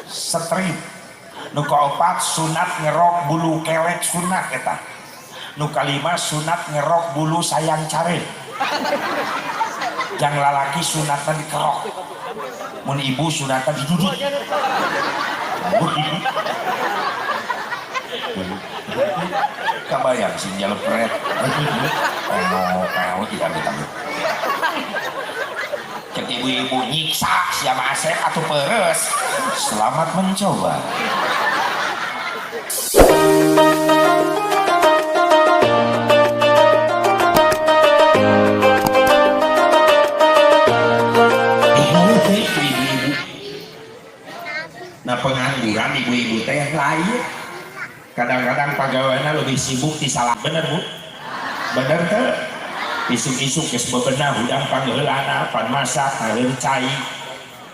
Strip. Nu kaopat sunat ngerok bulu kelek sunat eta. Nu kalima sunat ngerok bulu sayang care. Jang lalaki sunatna dikerok. Mun ibu sunatna diduduk. Kabayang sing jalepret. Mau tidak ditambah. Cek ibu-ibu nyiksa siapa asep atau peres. Selamat mencoba. Nah pengangguran ibu-ibu teh yang lain kadang-kadang pegawainya lebih sibuk di salah. Bener bu? Bener tuh? Isuk-isuk kes bebenah udang panggeulana pan masak ngareun cai.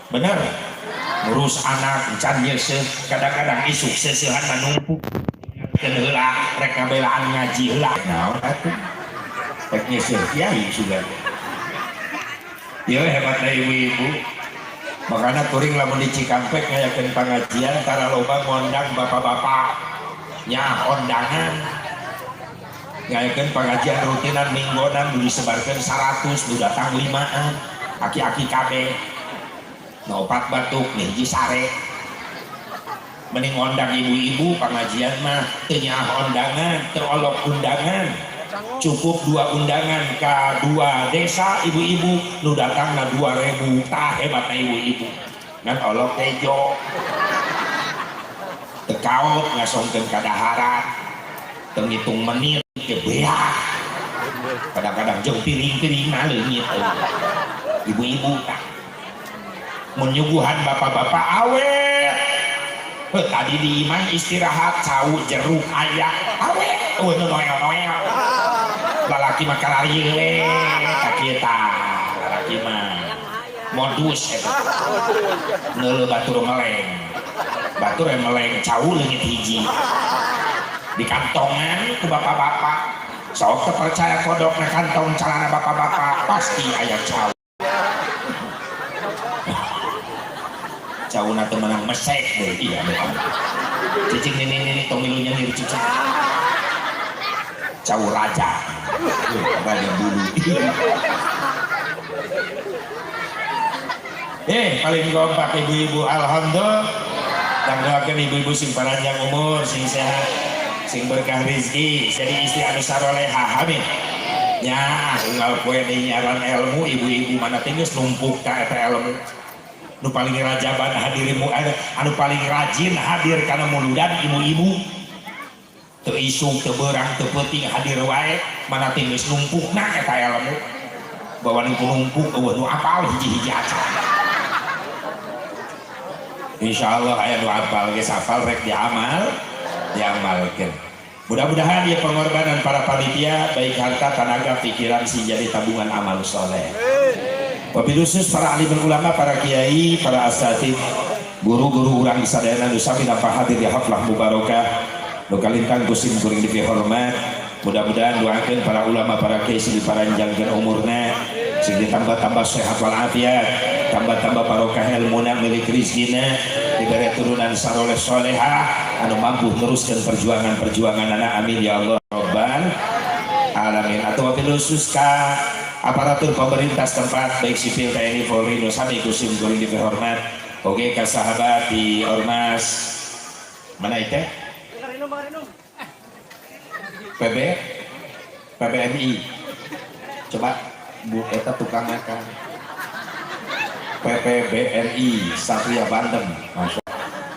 Bener? Ngurus anak encan yeuseuh kadang-kadang isuk seusehan numpuk keun heula rek ngabelaan ngaji heula. Naon atuh? Rek yeuseuh kiai sugan. Ieu hebatna ibu-ibu. Makanya kuring lamun di Cikampek ngayakeun pangajian tara loba ngondang bapak-bapak nya undangan ngayakeun pengajian rutinan mingguan disebarkan 100 nu datang 5an aki-aki kabeh nu 4 batuk nih hiji sare mending ngondang ibu-ibu pengajian mah teu nyaah undangan teu olok undangan cukup 2 undangan ke 2 desa ibu-ibu nu datang na 2000 tah hebatna ibu-ibu ngan olok tejo teu kaot ngasongkeun kadaharan teu ngitung menit ke beak kadang-kadang jeung piring-piring na leungit ibu-ibu tah mun nyuguhan bapak-bapak awet tadi di imah istirahat cau jeruk aya awet noel-noel lalaki mah kararieu we kakieta lalaki mah modus eta neuleuh batur meleng batur meleng cau leungit hiji di kantongan ku bapak-bapak sok terpercaya kodok na kantong celana bapak-bapak pasti aya cau cauna teu menang mesek deh iya betul cicing ini tong milunya nih cicing cau raja raja bulu paling kompak ibu-ibu alhamdulillah dan doakan ibu-ibu sing panjang umur sing sehat sing berkah rezeki jadi istri anu sarolehah amin nya unggal poe deui nyaran ilmu ibu-ibu mana tinggeus numpuk ka eta ilmu nu paling rajaban hadirimu anu paling rajin hadir kana muludan ibu-ibu teu isuk teu beurang teu peuting hadir wae mana tinggeus numpukna eta ilmu bawa numpuk eueuh nu apal hiji-hiji acara insyaallah aya nu apal geus hafal rek diamalkeun. Mudah-mudahan ya pengorbanan para panitia baik harta, tenaga, pikiran sih jadi tabungan amal soleh. Wabil khusus para alim ulama, para kiai, para asatid, guru-guru urang sadayana nu sami napa hadir di haflah mubarakah. Nu kalintang kusim kuring dipihormat. Mudah-mudahan doakeun para ulama, para kiai sing diparanjangkeun umurna, sing ditambah-tambah sehat walafiat, tambah-tambah barokah ilmuna milik rizkina, diberi turunan saroleh solehah anu mampu teruskan perjuangan anak amin ya Allah robbal alamin. Atau wabil khusus ka aparatur pemerintah setempat baik sipil TNI Polri nu sami kusim kuring dihormat oge ka sahabat di Ormas mana itu PBNI coba Bu eta tukang makan PPBNI Satria Bandem.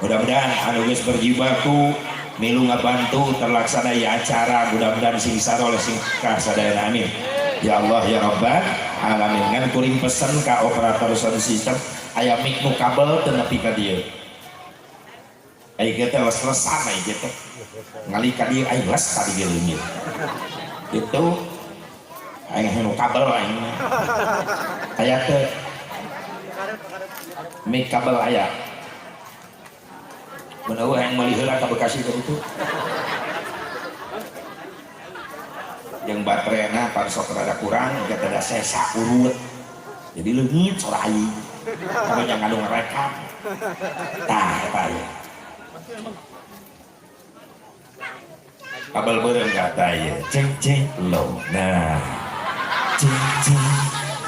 Mudah-mudahan anu geus berjibaku milu ngabantu terlaksana ya acara mudah-mudahan sing saroleh sing kasadayana amin ya Allah ya Rabbal alamin. Ngan kuring pesen ka operator sound system aya mic nu kabel teu nepi ka dieu ai kita was lesan ai kita ngali ka dieu ai les ka dieu leungit itu ai nu kabel aing aya teu mic kabel aya menawa yang melihat ke Bekasi itu yang baterainya pan sok rada kurang kita ada sesa urut jadi leungit sorai kalau yang ngandung rekam apa ya abal bereng kata ya ceng lo nah ceng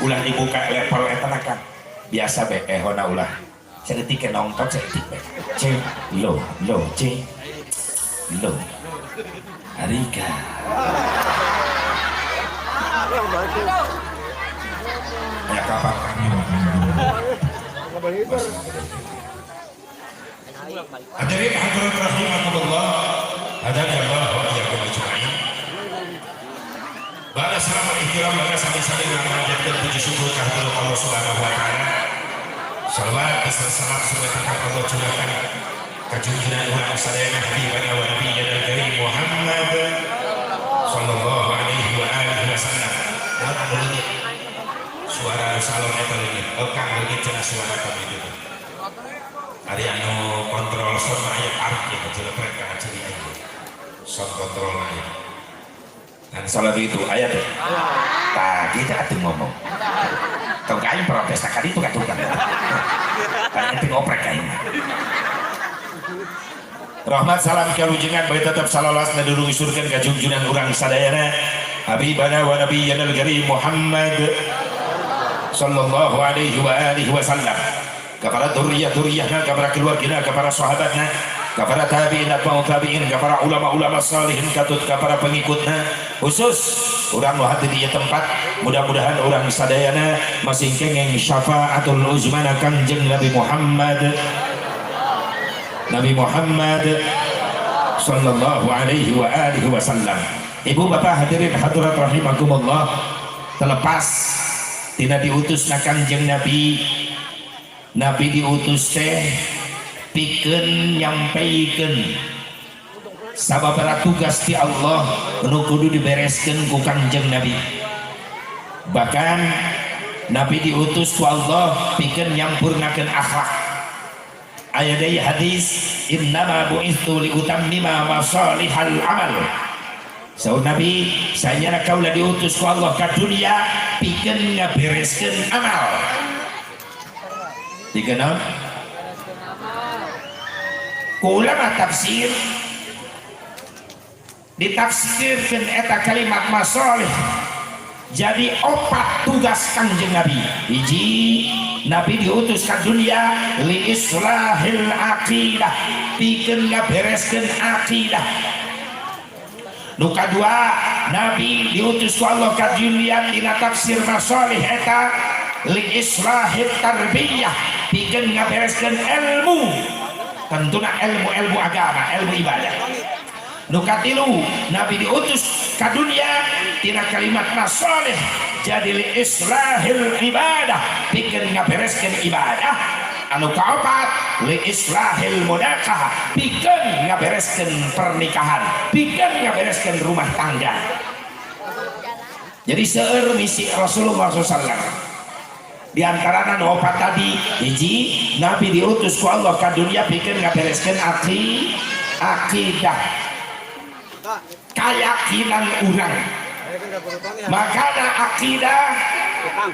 ulah dibuka level etanakan biasa be hona ulah sedetik nongtok sedetik be ceng lo ceng lo Arika ya kapan kami hadirin hadirat rahimakumullah hadani Allah wa iyyakum ajma'in. Ba'da salam ihtiram maka sambil-sambil mengucapkan puji syukur kehadirat Allah Subhanahu wa taala. Salawat dan salam semoga Allah curahkan ka junjungan urang sadaya habibana wa nabiyyina karim Muhammad sallallahu alaihi wa alihi wasallam. Suara salon eta leungit, kang leungit cenah suara kami itu. Ari anu kontrol sound aya arep ya jelepret kana ciri aja. Sound kontrol aya. Dan salah itu ayat teh. Tah kita atuh ngomong. Tong kain protes tadi itu katukan. Kan ente ngoprek kain. Rahmat salam kalujengan bae tetep salawas nadurung surkeun ka junjungan urang sadayana habibana wa nabiyyana al-karim Muhammad sallallahu alaihi wa alihi wasallam. Kepada duriyah-duriyahna, kepada keluarganya, kepada sahabatnya, kepada tabi'in atau tabi'in, kepada ulama-ulama salihin katut, kepada pengikutnya, khusus orang nu hati di tempat. Mudah-mudahan orang sadayana masih kengeng syafaatul uzmana kanjeng Nabi Muhammad sallallahu alaihi wa alihi wasallam. Ibu bapak hadirin hadirat rahimakumullah, terlepas tina diutus na kanjeng Nabi diutus teh pikeun nyampaikeun sababaraha tugas ti Allah nu kudu dibereskeun ku kanjeng Nabi. Bahkan Nabi diutus ku Allah pikeun nyampurnakeun akhlak. Aya deui hadis innama bu'itsu liutammima masalihal amal. Saur Nabi saya kaula diutus ku Allah ka dunia pikeun ngabereskeun amal. Dikenal ulama tafsir ditafsirkan eta kalimat masalih jadi opat tugas kanjeng Nabi. Hiji, Nabi diutus ke dunia li islahil aqidah pikeun ngabereskeun aqidah. Nu kadua, Nabi diutus ku Allah ka dunia dina tafsir masalih eta li islahit tarbiyah pikeun ngabereskeun ilmu, tentuna ilmu agama, ilmu ibadah. Nu katilu, Nabi diutus ka dunia tina kalimat masalih jadi li islahil ibadah pikeun ngabereskeun ibadah. Anu kaopat li islahil mudakah pikeun ngabereskeun pernikahan, pikeun ngabereskeun rumah tangga. Jadi seueur misi Rasulullah SAW. Di antara opat tadi, hiji, Nabi diutus ku Allah ka dunia pikeun ngabereskeun akidah, keyakinan urang. Makana akidah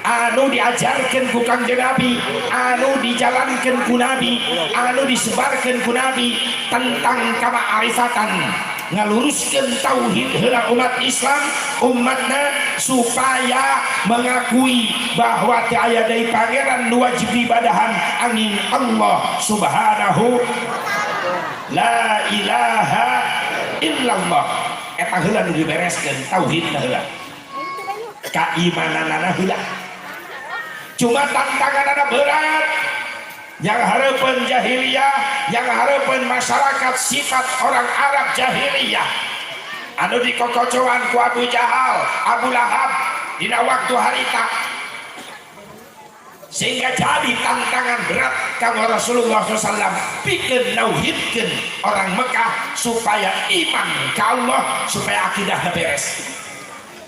anu diajarkeun ku kanjeng Nabi, anu dijalankeun ku Nabi, anu disebarkeun ku Nabi tentang kamaarifatan, ngaluruskeun tauhid heula umat Islam umatna supaya mengakui bahwa teu aya deui pangeran nu wajib diibadahan angin Allah subhanahu la ilaha illallah. Eta heula nu dibereskeun tauhidna heula, kaimananana heula. Cuma tantanganna berat. Yang harapan jahiliyah, yang harapan masyarakat sifat orang Arab jahiliyah anu dikokocoan ku Abu Jahal, Abu Lahab dina waktu harita, sehingga jadi tantangan berat kanggo Rasulullah SAW pikeun nauhidkeun orang Mekah supaya iman ka Allah, supaya akidah beres.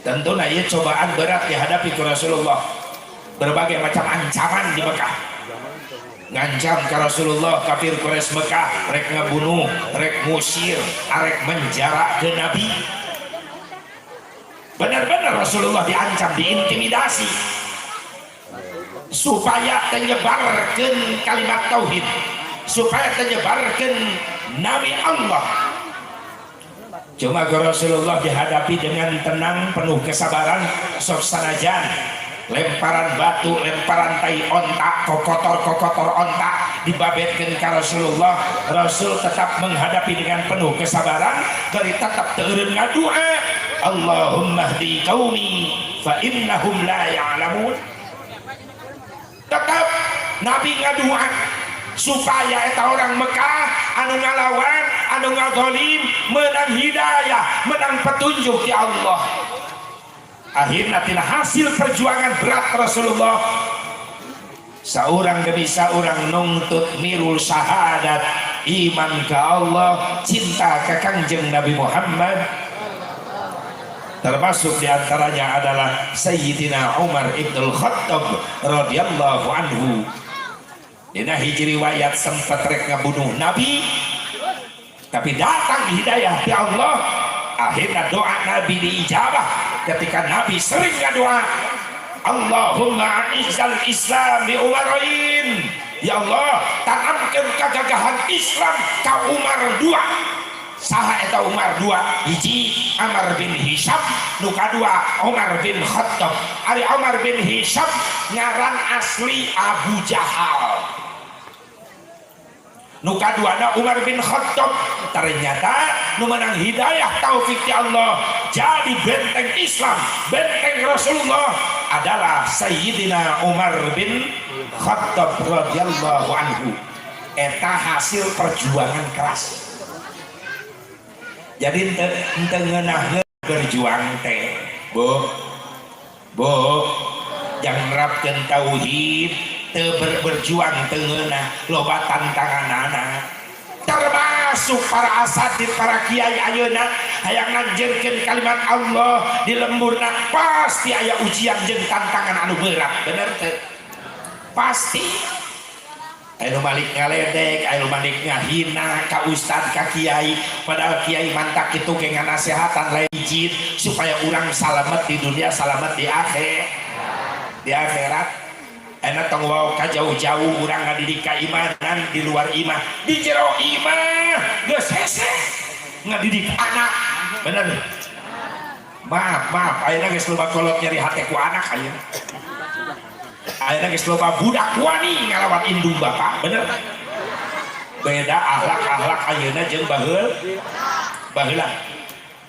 Tentunya ieu cobaan berat dihadapi ku Rasulullah, berbagai macam ancaman di Mekah. Ngancam ke Rasulullah kafir Quraisy Mekah rek ngabunuh, rek ngusir, rek menjara ke Nabi. Benar-benar Rasulullah diancam, diintimidasi. supaya menyebarkan kalimat tauhid, supaya menyebarkan Nabi Allah. Cuma Rasulullah dihadapi dengan tenang, penuh kesabaran, sok sanajan lemparan batu, lemparan tai ontak, kokotor ontak dibabetkan ke Rasulullah, Rasul tetap menghadapi dengan penuh kesabaran, dari tetap teureun ngadua, Allahumma hdi qaumi fa innahum la ya'lamun. Tetap Nabi ngadua supaya eta orang Mekah anu ngalawan, anu ngazalim menang hidayah, menang petunjuk di Allah. Akhirnya tina hasil perjuangan berat Rasulullah, seorang demi seorang nuntut mirul syahadat, iman ke Allah, cinta ke Kangjeng Nabi Muhammad. Termasuk diantaranya adalah Sayyidina Umar ibn Khattab radhiyallahu anhu. Dina hiji riwayat sempat rek ngabunuh Nabi, tapi datang hidayah di Allah. Akhirnya doa Nabi diijabah ketika Nabi sering berdoa, Allahumma izzal Islam bi Umarain, ya Allah tanamkan kegagahan Islam ka Umar dua. Saha eta Umar dua? Hiji Amr bin Hisham, nu kadua Umar bin Khattab. Ari Umar bin Hisham ngaran asli Abu Jahal, nu kaduana Umar bin Khattab. Ternyata nu menang hidayah taufik di Allah jadi benteng Islam, benteng Rasulullah adalah Sayyidina Umar bin Khattab radhiyallahu anhu. Eta hasil perjuangan keras. Jadi ente ngeunahkeun berjuang teh bu yang nerapkeun tauhid teu berjuang teu ngeunah loba tantanganana, termasuk para asatid, para kiai ayeuna hayang ngajenkeun kalimat Allah di lemburna pasti aya ujian jeung tantangan anu berat, bener teu? Pasti anu malik ngaledek, anu malik ngahina ka ustad, ka kiai, padahal kiai mantak kitu ge nganasehatan lain jin supaya urang salamet di dunia, salamet di akhir, di akhirat. Enak tong wae ka jauh-jauh urang ngadidik ka imanan di luar iman, di jero iman geus hese ngadidik anak, bener? Maaf ayeuna geus loba kolot nyari hate ku anak ayeuna. Ayeuna geus loba budak wani ngalawan indung bapak, bener? Beda akhlak ayeuna jeung baheula.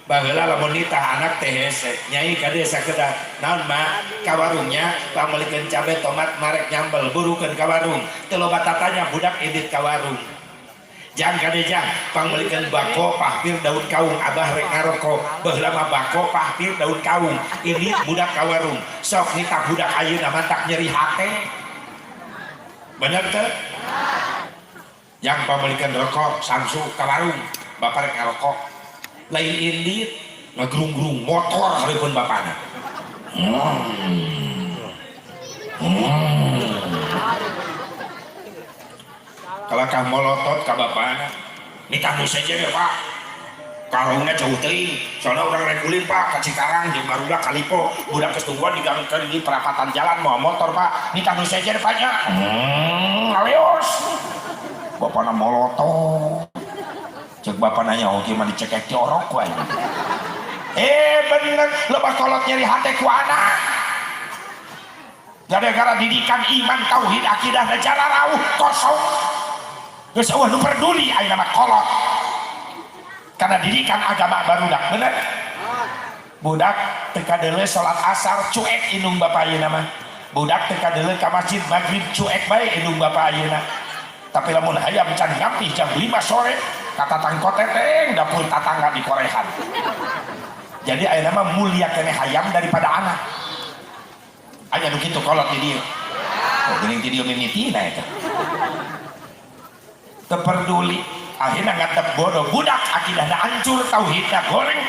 Baheula lamun nitah anak teh hese, nyai ka desa kedah. Naon mah ka warungnya pamelikeun cabe tomat marek nyambel, burukeun ka warung. Teu loba tatanya budak edit ka warung. Jang kadejang pamelikeun bako pahpir daun kaung, abah rek ngaroko. Baheula mah bako pahpir daun kaung, ini budak ka warung. Sok nitah budak ayeuna mantak nyeri hate. Bener teu? Yang pamelikeun rokok samsu ka warung, bapak rek ngarokok. Lain indit ngegrung-grung motor haripun bapana. Kalau kah molotot ka bapana, nikah nu saja ya Pak. Karungna jauh teuing, soalnya orang regulin Pak, ka Cikarang jeung barudak kalipo, budak geus tungguan digangkeun di perapatan jalan mau motor Pak. Nikah nu saja Pak nya. Alios. Bapana molotot. Cek bapak nanya, oh gimana dicekek corok wae. Bener, lepas kolot nyari hati ku anak. Gara-gara didikan iman, tauhid, akidah, dan cara rauh kosong. Geus eueuh nu peduli ayeuna mah kolot. Karena didikan agama barudak, bener? Budak teu kadeuleu salat asar cuek indung bapak ayeuna mah. Budak teu kadeuleu ka masjid maghrib cuek bae indung bapak ayeuna. Tapi lamun hayam can ngapih jam 5 sore kata tangko teteng dapur tatangga di korehan. Jadi ayeuna mah mulia kene hayam daripada anak. Aya nu kitu kolot di dieu. Oh geuning di dieu mimitina eta. Teu peduli, akhirna ngatep bodoh budak akidahna hancur, tauhidna goreng,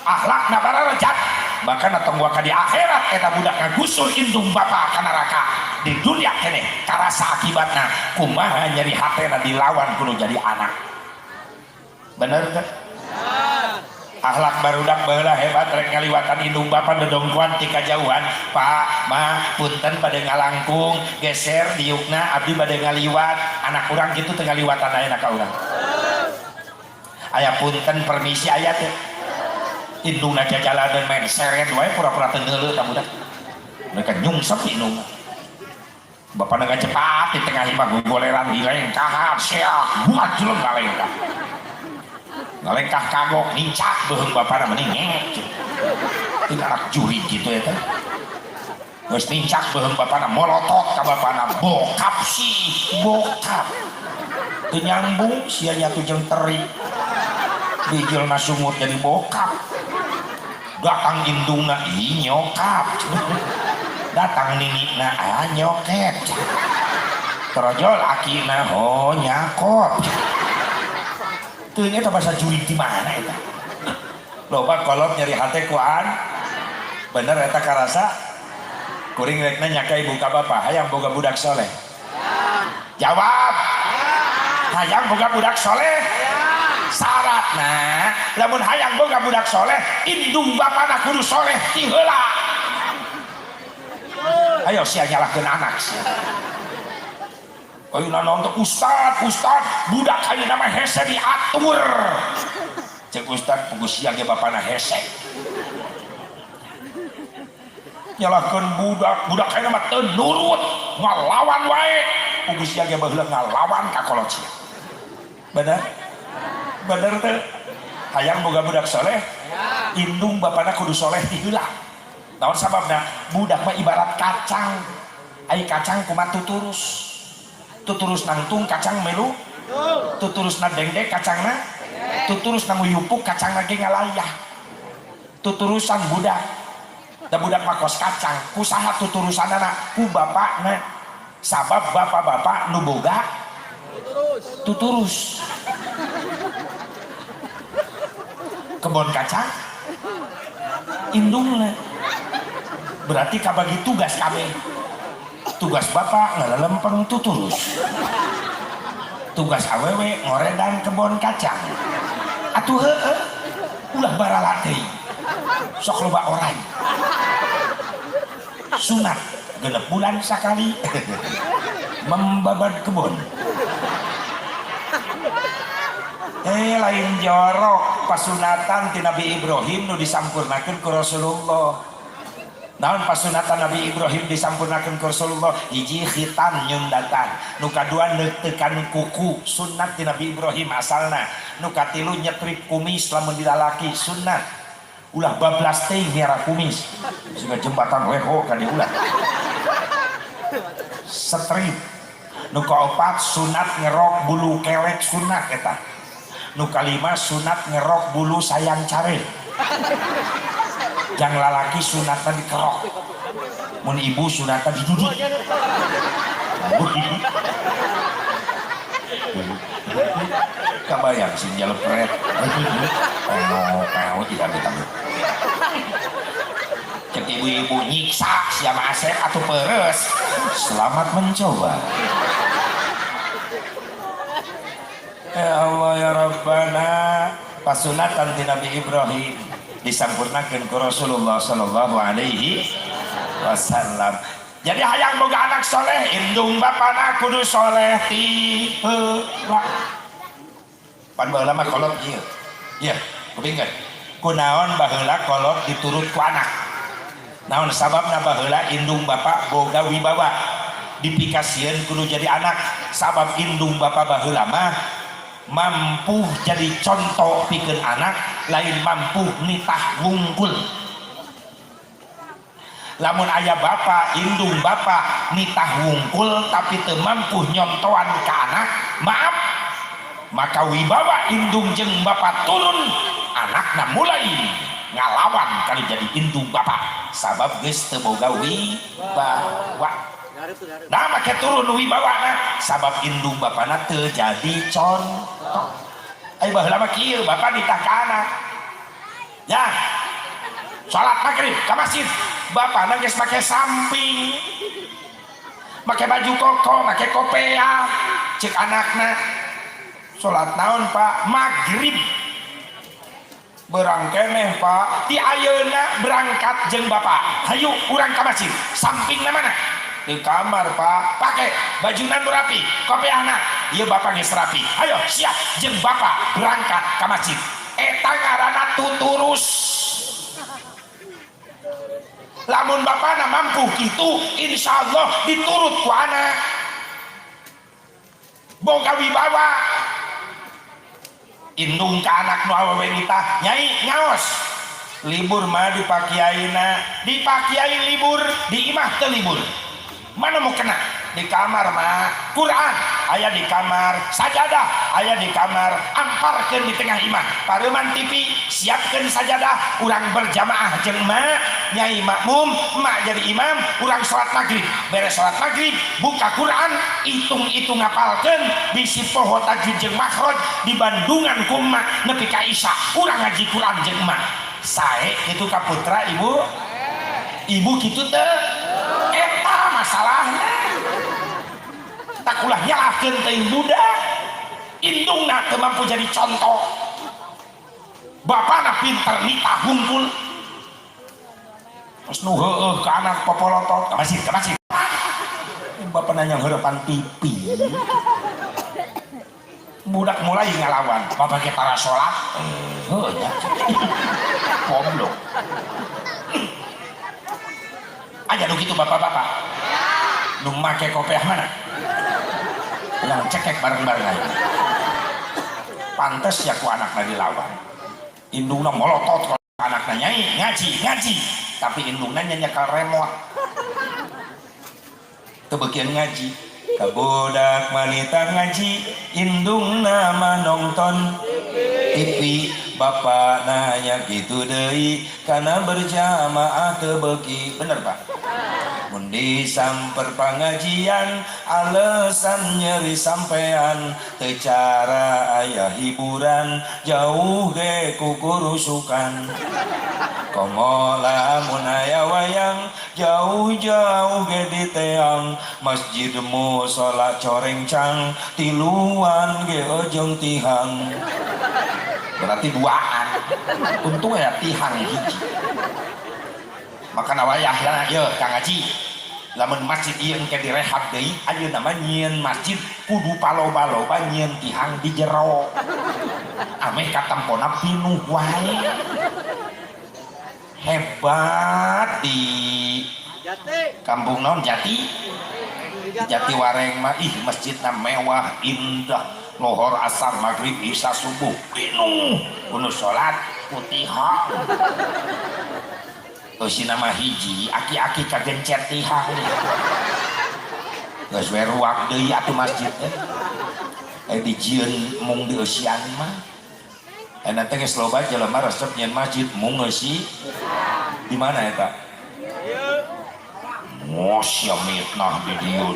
akhlakna bararejat. Bahkan atong waka di akhirat eta budak ngagusur indung bapa ka neraka. Di dunia kene karasa akibatna kumaha nyeri hatena dilawan kudu jadi anak. Bener teh? akhlak barudak baheula hebat rek ngaliwatan indung bapa dodongkuan ti kajauhan pak mah punten bade ngalangkung geser diukna abdi bade ngaliwat anak urang kitu teu ngaliwatan ayeuna ka urang aya punten permisi aya teh indungna jajaladeun main seret wae pura-pura teu ngeuleuh ka budak mereka nyungsep indung bapak nggak cepat di tengah lima gogoleran di lengkah siap buat jelem ngalengkah ngalengkah kagok nincak beheng bapak namanya ngek itu anak juri gitu ya kan terus nincak beheng bapak nama molotot ke bapak nama bokap sih bokap itu nyambung sianya tuh jeng teri bijil nasumur jadi bokap datang indungna nyokap datang ninikna nyoket terojol akina ho nyakot tuh ini bahasa juri di mana itu loba kolot nyari hati kuan bener eta karasa kuring rekna nyakai buka bapak hayang boga budak soleh jawab hayang boga budak soleh syaratna lamun hayang boga budak soleh indung bapana kudu soleh ti heula ayo sia nyalahkeun anak sia ayeuna nonton ustad budak ayeuna mah hese diatur cek ustad pugu sia ge bapana hese nyalahkeun budak ayeuna mah teu nurut ngalawan wae pugu sia ge baheula ngalawan ka kolot sia bener teu hayang boga budak soleh indung bapana kudu soleh ti heula naon sababna budak mah ibarat kacang ai kacang kumaha tuturus nangtung kacang melu tuturus na dengdek kacangna tuturus na nguyupuk kacangna ge ngalayah tuturusan budak da budak mah kos kacang kusaha tuturusanana ku bapakna sabab bapak-bapak nu boga tuturus kebon kacang indungna berarti kabagi tugas kami tugas bapak ngalelempeng tuturus tugas awewe ngoredan kebon kacang atuh heueuh ulah barala teuing sok loba oray sunat 6 bulan sakali membabad kebon lain jorok pasunatan ti Nabi Ibrahim nu disampurnakeun ku Rasulullah naon pasunatan Nabi Ibrahim disampurnakeun ku Rasulullah hiji khitan nyundatan nu kadua neutekan kuku sunat ti Nabi Ibrahim asalna nu katilu nyetrip kumis lamun di lalaki sunat ulah bablas teh merah kumis sehingga jembatan weho ka di ulah setrip nu kaopat sunat ngerok bulu kelek sunat eta nu kalima sunat ngerok bulu sayang care yang lalaki sunatna dikerok mun ibu sunatna diduduk kabayang sing jalepret tidak ditambah cek ibu-ibu nyiksa siapa asep atau peres selamat mencoba ya Allah ya Rabbana pasunatan di Nabi Ibrahim disampurnakeun ku Rasulullah sallallahu alaihi wasallam jadi hayang boga anak soleh indung bapana kudu soleh ti heula pan baheula mah kolot ieu ieu kupingkeun kunaon baheula kolot diturut ku anak naon sababna baheula indung bapa boga wibawa dipikasieun kudu jadi anak sabab indung bapa baheula mah mampu jadi contoh pikeun anak lain mampu nitah wungkul lamun aya bapa indung bapa nitah wungkul tapi teu mampu nyontoan ka anak maaf maka wibawa indung jeung bapa turun anakna mulai ngalawan kali jadi indung bapa sabab geus teu boga wibawa nah make turun wibawana sabab indung bapana teu jadi contoh ai baheula mah kieu bapak ditah ka anak ya salat magrib ka masjid bapana geus make samping make baju koko make kopea cek anakna salat naon pak magrib berangkeneh Pak di ayeuna berangkat jeung bapak hayu urang ka masjid sampingna mana di kamar Pak pakai bajuna nu rapi kopiahna ieu bapak geus rapi ayo siap jeung bapak berangkat ka masjid eta ngaranna tuturus lamun bapana mampu kitu insyaallah diturut ku anak boga wibawa indung ka anak nu awewe nitah nyai ngaos libur mah di pakiai libur di imah teu libur mana mau kena di kamar mah Quran aya di kamar sajadah aya di kamar amparkeun di tengah imah pareuman TV siapkeun sajadah urang berjamaah jeung mak nyai makmum mak jadi imam urang salat maghrib beres salat maghrib buka Quran hitung-hitung ngapalkeun bisi poho tajwid jeung makhraj di bandungan ku mak nepi ka isya urang ngaji Quran jeung mak sae kitu ka putra ibu kitu teu eta masalahna tak ulah nyalahkeun teuing budak indungna teu mampu jadi contoh bapana pinter nitah hungkul terus nu heueuh ka anak popolotot ka masjid bapak nanya heurepan pipi budak mulai ngalawan bapak ke para sholat nya goblok aja nu kitu bapak-bapak nu make kopiah mana yang cekek bareng-bareng aja pantes ya ku anakna dilawan indungna molotot kalau anakna nyai ngaji tapi indungna nyanyakal remote teu beukeun ngaji ka budak wanita ngaji indungna mah nonton TV bapak nanya gitu deui kana berjamaah teu beuki bener Pak mun disamper pangajian alasan nyeri sampean teu cara aya hiburan jauh ge ku kurusukan komo lamun aya wayang jauh-jauh ge di teang masjid mushola corencang tiluan ge ojong tihang berarti duaan untung ya tihang hiji makana wayah lah yeuh Kang Haji lamun masjid ieu engke direhab deui ayeuna mah nyieun masjid kudu paloba-loba nyieun tihang di jero ameh katampona pinuh wae hebat di kampung naon Jatiwareng mah ih masjidna mewah indah lohor asar maghrib isya subuh pinuh kudu salat putihang si nama hiji aki-aki kagencet tihang geus we ruak deui atuh masjid dijieun mung di eusian mah eta teh geus loba jelema resep nyeun masjid mung eusi di mana eta sia mitnah di dieu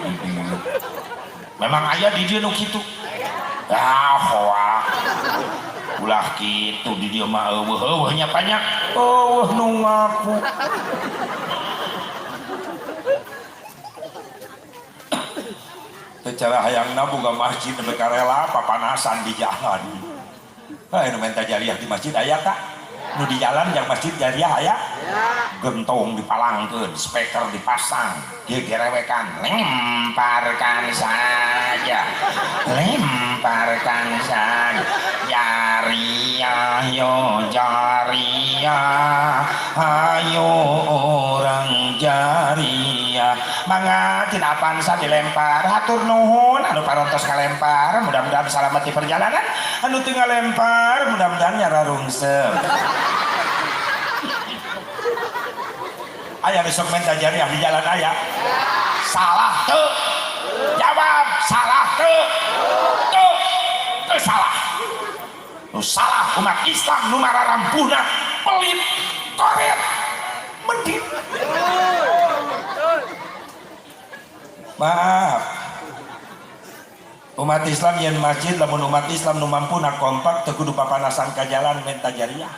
memang aya di dieu nu kitu hoak ulah kitu di dieu mah eueuh nya banyak nu ngaku teu cara hayangna boga masjid nepi karela papanasan di jalan nu menta jariah di masjid aya tak nu di jalan yang masjid jariah aya gentong dipalangkeun speaker dipasang dieu gerewekan lemparkan saja jariah yo jariah ayo orang jariah mangga tinapan sa dilempar hatur nuhun anu parontos kalempar mudah-mudahan salamet di perjalanan anu teu ngalempar mudah-mudahan nyara rungsem aya besok menta jariah di jalan aya salah teu jawab salah teu salah nu salah umat Islam nu mararampuhna pelit koret medit maaf umat Islam yang masjid lamun umat Islam nu mampu na kompak teu kudu papanasan ka jalan menta jariah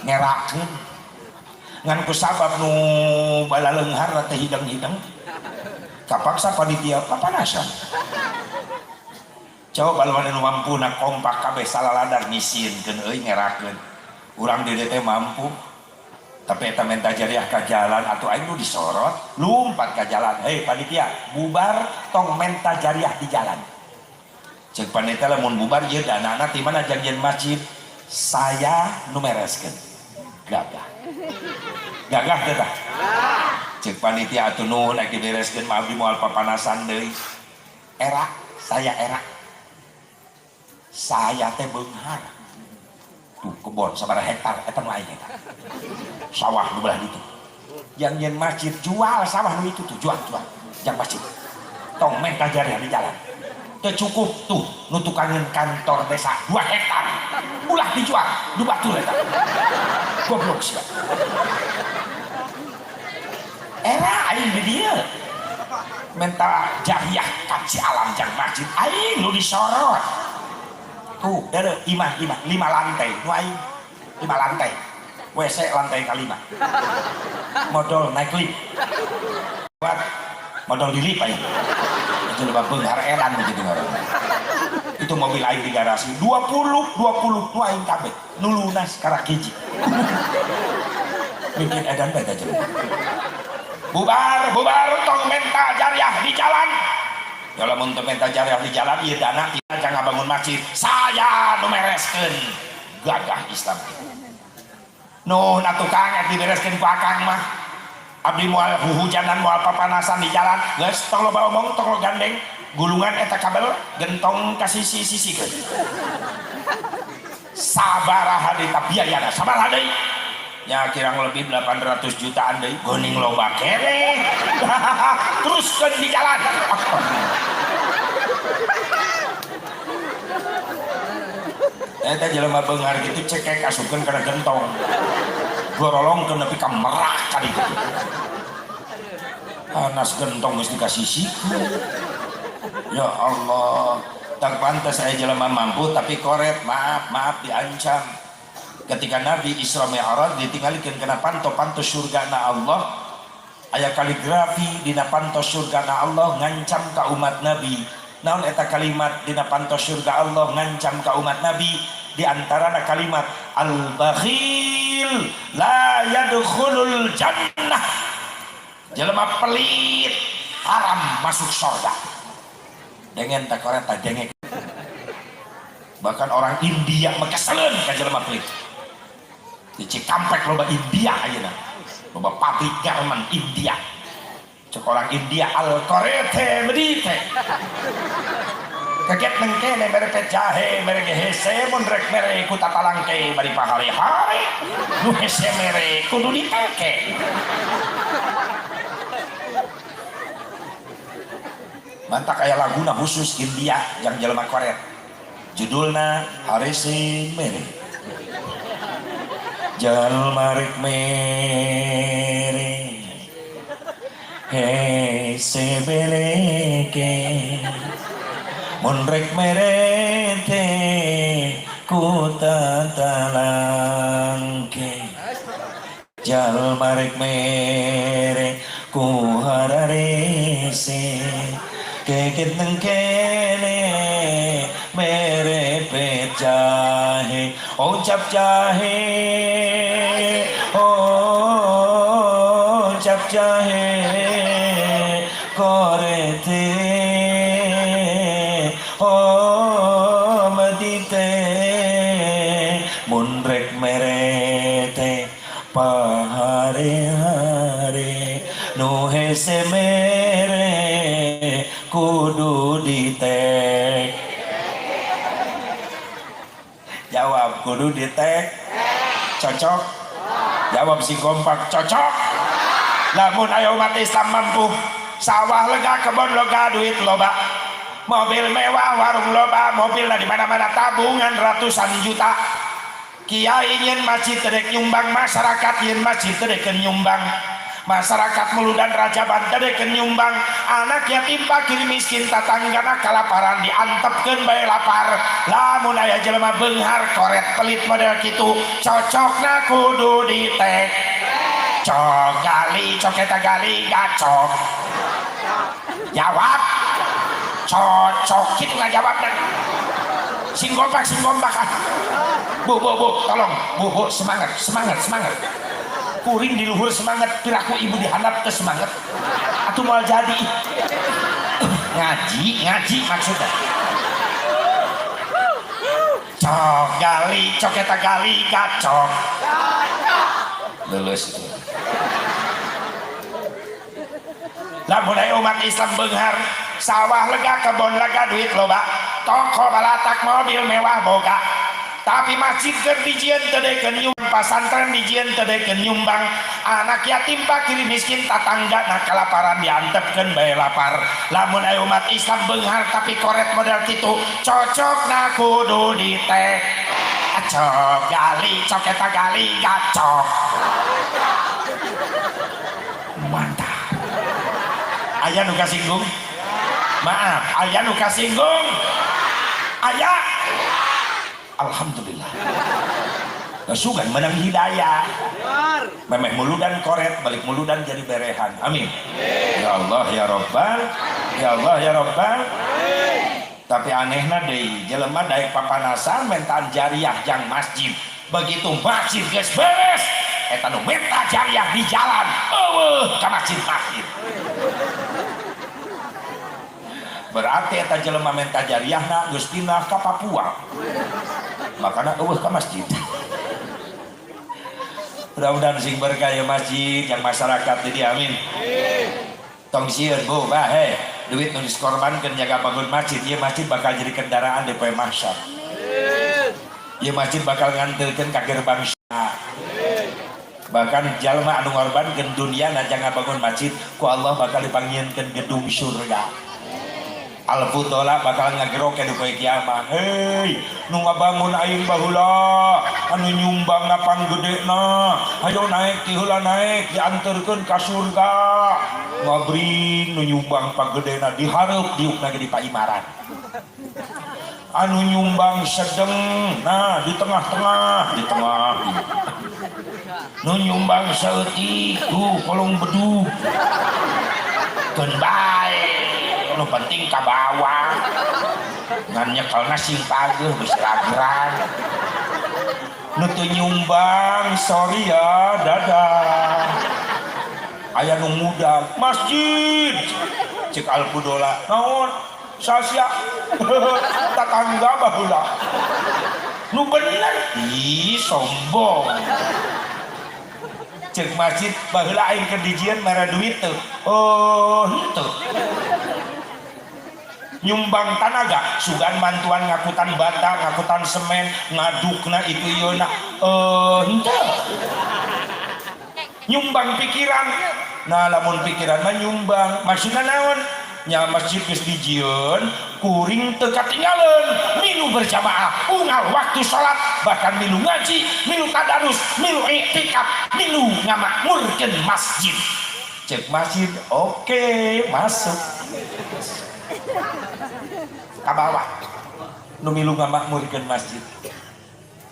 ngerakeun ngan ku sabab nu balaleunghar teh hidang-hidang kapaksa panitia papanasan coba balwan nu mampu na kompak kabeh salaladar ngisieunkeun euy ngerakeun urang di teh mampu tapi eta menta jariah ka jalan atau aing nu disorot lumpat ka jalan. Hei panitia bubar tong menta jariah di jalan. Cek panitia lamun bubar ieu danana ti mana janjian masjid saya nu mereskeun. Gagah. Gagah teh tah. Cek panitia atuh nuhun nek dibereskeun mah abdi moal papanasan deui. Era saya saya teh beunghar. Tuh kebon sabaraha hektar eta nu aing eta. Sawah di belah itu. Yang nyen masjid jual sawah nu itu tuh jual jang masjid. Tong menta jariah di jalan. Teu cukup tuh nu tukangeun kantor desa 2 hektar. Ulah dijual, nu batur eta. Goblok sia. Era aing di dieu. Menta jariah kaci alam jang masjid aing nu disorot. Tuh, ada 5 lantai, nu aing 5 lantai. WC lantai ke-5. Modal naik lift. Buat modal di lift aing. Itu lebah beunghar elan begitu ngaran. Itu mobil aing di garasi 20 nu aing kabeh. Nu lunas karak hiji. Bikin edan bae aja. Bubar tong menta jariah di jalan. Kalau untuk menta jariah di jalan ieu dana kita jangan bangun masjid. Saya nu mereskeun. Gagah Islam. Nuhun atuh Kang ek dibereskeun ku akang mah. Abdi moal hujanan moal papanasan di jalan. Geus tong loba omong tong lo gandeng gulungan eta kabel gentong ka sisi-sisikeun. Sabaraha deui biayana? Sabaraha deui? Ya kirang lebih 800 jutaan deui geuning loba kere. Teruskeun di jalan. Eta jelema beunghar gitu cekek asupkeun kana gentong. Gorolongkeun nepi ka merak ka ditu. Anas gentong geus dikasisikeun. Ya Allah, tak pantas saya jelema mampu tapi koret maaf diancam. Ketika Nabi Isra Mi'raj ditinggalikeun kana panto surgana Allah, aya kaligrafi dina panto surgana Allah ngancam ka umat Nabi. Naon eta kalimat dina panto surga Allah ngancam ka umat Nabi? Di antarana kalimat al-bakhil la yadkhulul jannah. Jelema pelit haram masuk surga. Dengan tak koret tak dengek. Bahkan orang India mekeseleun ka jelema pelit. Di Cikampek loba India ayeuna. Loba pabrik garmen India. Cek orang India al-korete medite. Kaget nengkene mereka jahe mereka hese mun rek mere ku tatalangke bari pahari-hari. Nu hese mere kudu dipake. Mantak aya laguna khusus India yang jelema koret. Judulna Harese Mere. Jalma rek mere hese beleke mun rek merete ku tatalangke jalma rek mere ku hararese keket nengkene mere pejahe ucap jahe ucap jahe korete medite munrek merete pahare-hare nu hese mere kudu ditek. Jawab kudu ditek. Cocok. Jawab si kompak cocok. Lamun aya umat Islam mampu sawah lega kebon lega duit loba mobil mewah warung loba mobil di mana-mana tabungan ratusan juta kiai nyen masjid terek nyumbang masyarakat nyen masjid terek nyumbang masyarakat Muludan Rajaban terek nyumbang anak yatim fakir miskin tatanggana kalaparan diantepkeun bae lapar lamun aya jelema beunghar koret pelit model kitu cocokna kudu ditek. Cok gali coketa gali gacok. Jawab cocok gitu nggak jawabnya. Sing kompak bu tolong bu semangat kuring di luhur semangat piraku ibu dihandap ke semangat atuh mau jadi ngaji maksudnya cok eta gali gacok lulus itu lamun aya umat Islam beunghar sawah lega kebon lega duit loba toko balatak mobil mewah boga tapi masjid keur dijieun teu dekeun nyumbang pasantren dijieun teu dekeun nyumbang anak yatim fakir miskin tatangga na kalaparan diantepkeun bae lapar lamun aya umat Islam beunghar tapi koret model kitu cocokna kudu ditek cok gali cok eta gali gacok mantap aya nu kasinggung maaf aya nu kasinggung aya alhamdulillah sugan menang hidayah memeh muludan koret balik muludan jadi berehan amin ya Allah ya Rabbal ya Allah ya Rabbal tapi anehna deui jelema daek papanasan mentan jariah jang masjid begitu masjid geus beres eta nu menta jariah di jalan eueuh ka masjid berarti eta jelema menta jariahna geus pindah ka Papua makana eueuh ka masjid mudah-mudahan sing berkah ya masjid yang masyarakat jadi amin tong sieun bu bah duit nu dikorbankeun jaga bangun masjid ieu masjid bakal jadi kendaraan di poe mahsyar ieu masjid bakal nganterkeun ka gerbang syurga bahkan jalma anu ngorbankeun dunia na jangan bangun masjid ku Allah bakal dipanggieunkeun gedung surga Al-Fudola bakal ngageroke di poe kiamat hei nu ngabangun aing baheula anu nyumbang na panggedena hayo naik ti heula naik dianterkeun ka surga ngabring nu nyumbang panggedena dihareup diukna di paimaran anu nyumbang sedeng nah di tengah nu nyumbang saeutik kolong bedug keun bae nu penting ka bawah ngan nyekelna sing pageuh geus lagrang nu teu nyumbang sorry ya dadah aya nu muda masjid cek Al-Fudola naon sasia tatangga baheula nu bener ih sombong cek masjid baheula aing keur dijieun mere duit teu oh henteu nyumbang tanaga sugan mantuan ngakutan bata ngakutan semen ngadukna itu ieu na henteu nyumbang pikiran nah lamun pikiran mah nyumbang maksudna naon nya masjid geus dijieun kuring teu katinggalan milu berjamaah unggal waktu salat bahkan milu ngaji milu tadarus milu iktikaf milu ngamakmurkeun masjid cek masjid oke masuk ka bawah nu milu ngamakmurkeun masjid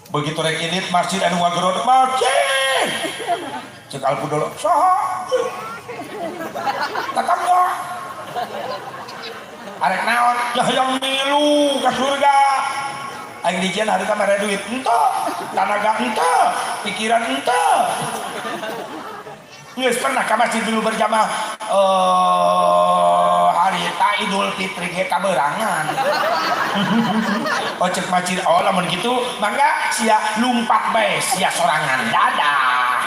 begitu rek indit masjid anu ngagerodok masjid cek Al-Fudola saha tatangga arek naon ya yang milu ka surga aing dijieun harita mere duit henteu tanaga henteu pikiran henteu geus pernah ka masjid dulu berjamaah harita Idul Fitri ge kaberangan oh cek masjid oh lamun kitu mangga sia lumpat bae sia sorangan dadah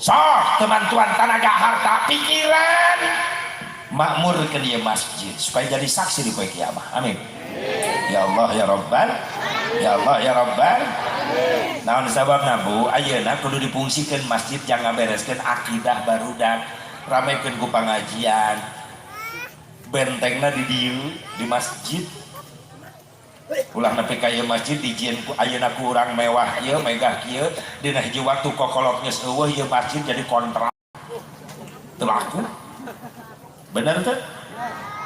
sok teman-teman tenaga harta pikiran makmurkeun ieu masjid supaya jadi saksi di poe kiamat amin ya Allah ya Rabbal ya Allah ya Rabbal naon sababna bu ayeuna kudu dipungsikeun masjid jangan bereskeun akidah barudak ramekeun ku pangajian bentengna di dieu di masjid ulah nepi ka ieu masjid dijieun ku ayeuna ku urang mewah ieu megah kieu dina hiji waktu kokolot geus eueuh ieu masjid jadi kontrak teu laku bener teh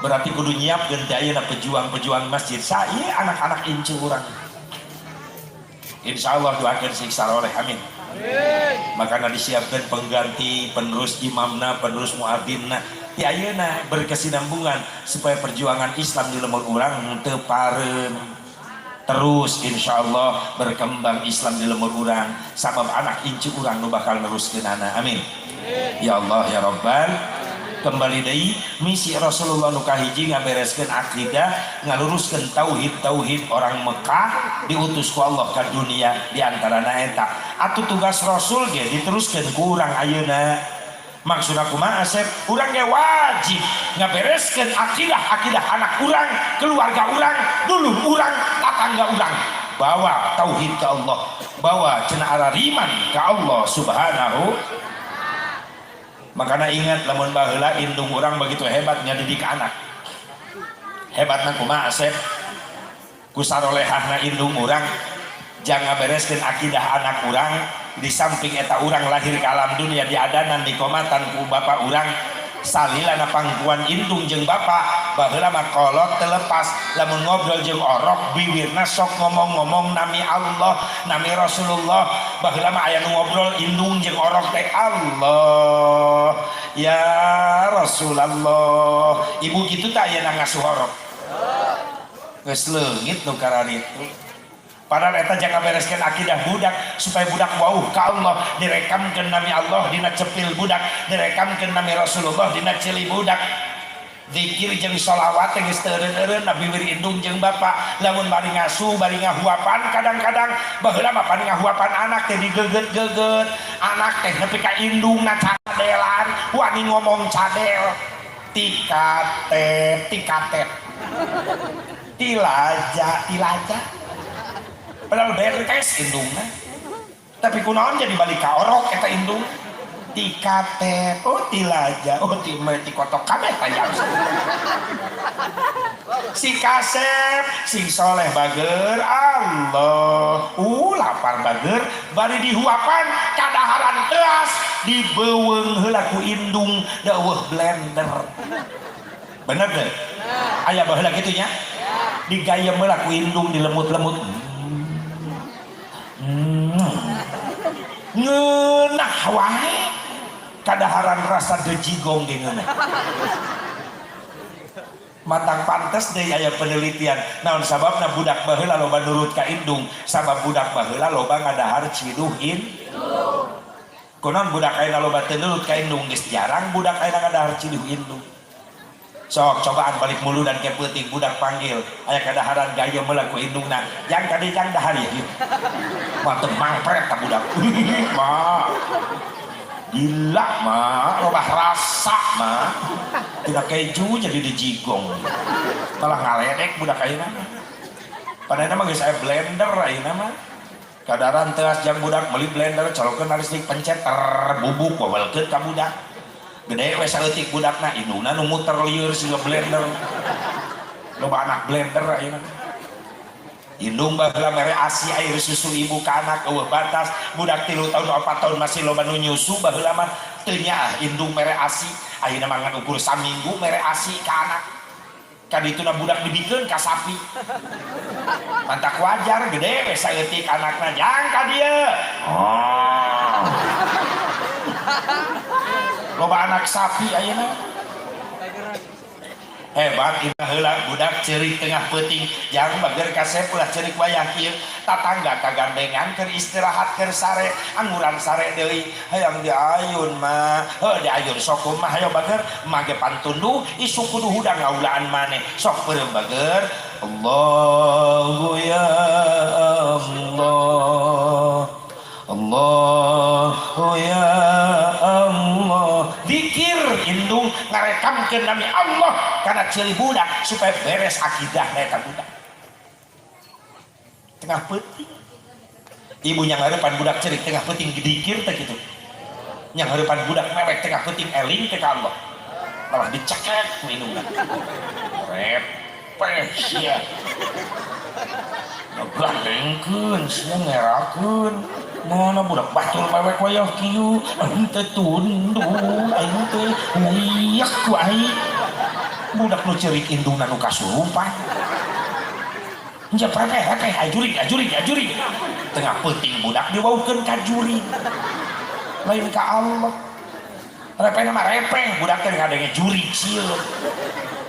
berarti kudu nyiapkeun teh ayeuna pejuang-pejuang masjid sae anak-anak incu urang insyaallah doakeun sing saroleh amin makana disiapkeun pengganti penerus imamna penerus muadzinna ti ayeuna berkesinambungan supaya perjuangan Islam di lemur urang teu parem. Terus insyaallah berkembang Islam di lemur urang sabab anak incu urang nu bakal neruskeunana. Amin. Ya Allah ya Rabbal. Kembali deui misi Rasulullah nu kahiji ngabereskeun akidah, ngaluruskeun tauhid orang Mekah diutus ku Allah ka dunia di antarana eta. Atuh tugas Rasul ge diteruskeun ku urang ayeuna. Maksudna kumaha Asep? Urang ge wajib ngabereskeun akidah anak urang, keluarga urang, dulur urang, tetangga urang. Bawa tauhid ke Allah, bawa cenah arariman ke Allah Subhanahu. Makanya ingat lamun baheula indung urang begitu hebat ngadidik anak. Hebatna kumaha Asep? Ku sarolehahna indung urang jangan bereskeun akidah anak urang. Di samping eta urang lahir ke alam dunia diadanan di komatan ku bapak urang salilana pangkuan indung jeung bapak baheula mah kolot telepas lamun ngobrol jeung orok bibirna sok ngomong-ngomong nami Allah nami Rasulullah baheula mah aya nu ngobrol indung jeung orok teh Allah ya Rasulullah ibu kitu teh aya ngasuh orok geus leungit nu kararitu. Padahal eta jangan bereskan akidah budak supaya budak wauh ka Allah direkamkeun nami Allah dina cepil budak direkamkeun nami Rasulullah dina cili budak zikir jeung sholawat geus teu eureun-eureun nabi wir indung jeung bapa lamun bari ngasuh bari ngahuapan kadang-kadang baheula mah bari ngahuapan anak teh digeugeut-geugeut anak teh nepi ka indungna cadelan wani ngomong cadel tikatet tilaja padahal beres indungna tapi kunaon jadi balik ka orok eta indung tikatet oh tilaja oh tikotok kabeh tayang si kasep si soleh bager Allah lapar bager bari dihuapan kadaharan teas dibeuweung heula ku indung deueuh blender bener deh aya baheula kitu nya digayem heula ku indung dilemut-lemut ngeunah wae kadaharan rasa dejigong ge ngeunah matang pantes deui aya penelitian naon sababna budak baheula loba nurut ka indung sabab budak baheula loba ngadahar ciduh indung kunaon budak ayeuna loba teu nurut ka indung geus jarang budak ayeuna ngadahar ciduh indung. Sok cobaan balik mulu dan ke peuting budak panggil aya kadaharan gayem heula ku indungna yang kadijang dahar ya mah teu mangpret ka budak mah gila mah loba rasa mah tina keju jadi dijigong malah ngaledek budak ayeuna padahal mah geus aya blender ayeuna mah kadaharan teas jang budak meuli blender colokeun listrik pencet bubuk wawelkeun ka budak gede we saeutik budakna indungna nu muter lieur siga blender loba anak blender ayeuna indung baheula mere asi air susu ibu ka anak eueuh batas budak 3 tahun 4 tahun masih loba nu nyusu baheula mah teu nyaah indung mere asi ayeuna mah ngan ukur saminggu mere asi ka anak kadituna budak dibikeun ka sapi mantak wajar gede we saeutik anakna jang ka dieu loba anak sapi ayeuna hebat ina heula budak ceurik tengah peuting jang bager kasep ulah ceurik wayah kieu tatangga kagandengan keur istirahat keur sare anguran sare deui hayang diayun mah diayun sok mah hayo bager mage pantunduh isuk kudu hudang ngaulaan maneh sok peureum bager Allahu ya Allah Allahu ya Allah zikir indung ngarekamkeun nami Allah kana ceuli budak supaya beres akidah eta budak tengah peuting ibu yang hareupan budak cerik tengah peuting dikir teh kitu yang hareupan budak mewek tengah peuting eling teh ka Allah malah dicekek ku indungna repeh sia ngagandengkeun sia ngerakeun mana budak batur mewek wayah kieu henteu tunduh aing teh uyak ku ai budak nu ceurik indungna nu kasurupan nya prepeh ajurig tengah peuting budak diwaukeun ka juri lain ka Allah repeng mah repeng budak teh ngadenge jurig sieun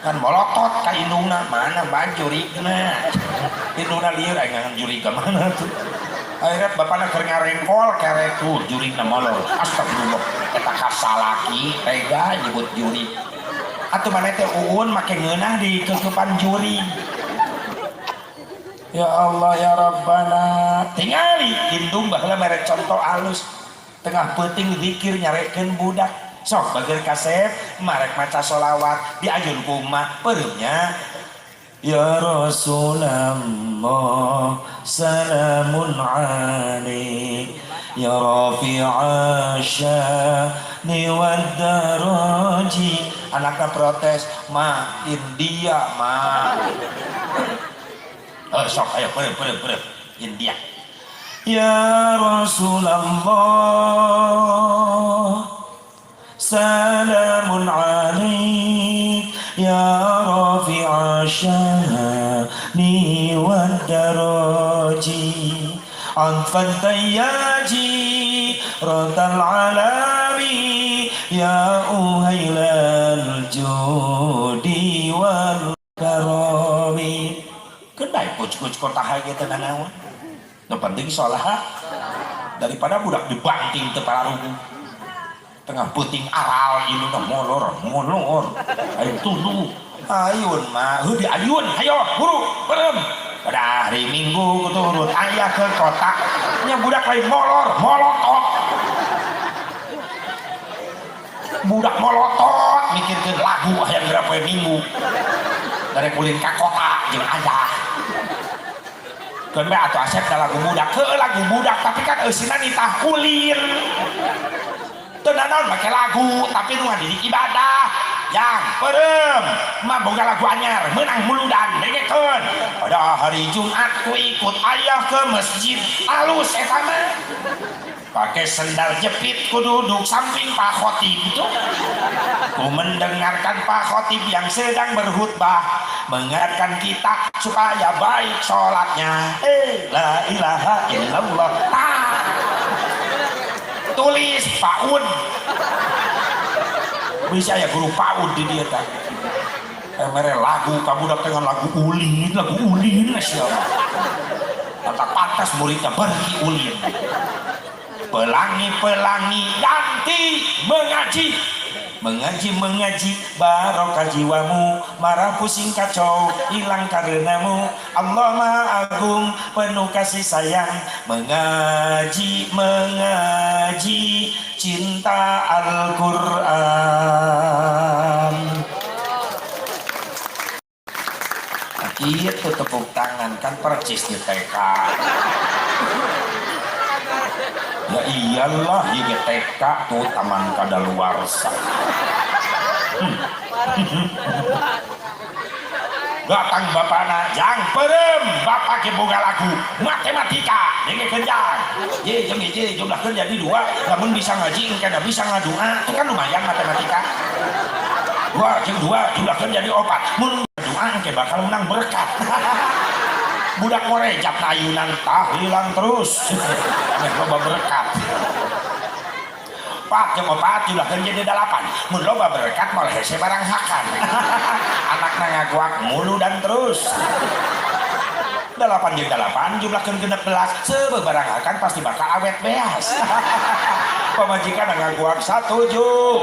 kan molotot ka indungna mana ban jurigna indungna lieur aya ngangan jurig ka mana tuh akhirnya bapakna keur ngarengkol kerek tuh jurigna molor astagfirullah eta kasalaki tega nyebut jurig atuh maneh teh uun make ngeunah di keukepan jurig. Ya Allah ya Rabbana tingali indung baheula mere contoh alus tengah peuting zikir nyarekeun budak sok bageun kasep marek maca sholawat diajeun ku umah peureunya ya Rasulullah salamun alaik ya rafi'a sya'ni wad daraji anakna protes ma India ma sok ayo perem India ya Rasulullah salamun alaik ya rafi'a sya'ni wad daraji anfan tayyaji rotal alami ya uhailal judi wal karami kedai kuc-kuc kota haye teh naon nu penting sholat daripada budak dibanting teu pararugu tengah peuting aral ieu teh molor ayo tuluy ayun mah heuh diayun hayo buru berem pada hari Minggu kuturut aya ke kota nya budak lain molotot budak molotot mikirkeun lagu hayang geura poe Minggu dari kulin ka kota jeung aja keun atuh asep da lagu budak tapi kan eusina nitah kulin teu naon make lagu tapi nu ngadidik ibadah yang perem mah boga lagu anyar menang muludan dengekeun pada hari Jumat ku ikut ayah ke masjid alus eta mah pakai sendal jepit ku duduk samping Pak Khotib itu ku mendengarkan Pak Khotib yang sedang berkhutbah mengingatkan kita supaya baik sholatnya la ilaha illallah tulis PAUD bisa ya guru PAUD di dia tak mere lagu kamu dengan lagu ulin siapa kata pantas muridnya pergi ulin pelangi ganti mengaji barokah jiwamu marah pusing kacau hilang karenamu Allah Maha Agung penuh kasih sayang mengaji cinta Al-Quran itu tepuk tangan kan percis di TK ya iyalah ya TK tuh taman kadaluarsa datang bapakna jang perem bapak ke boga lagu matematika dengekeun jang ye jumlahkeun jadi 2 namun bisa ngaji engke da bisa ngadua itu kan lumayan matematika 2 jumlahkeun jadi 4 mun doa engke bakal menang berkat budak ngorejap ayunan tahlilan terus nek loba berkat 4 jeung 4 jumlahkeun jadi 8 mun loba berkat moal hese barang hakan anakna ngaguak mulu dan terus 8 jeung 8 jumlahkeun 16 sebebarang hakan pasti bakal awet beas pamajikan ngaguak 1 jeung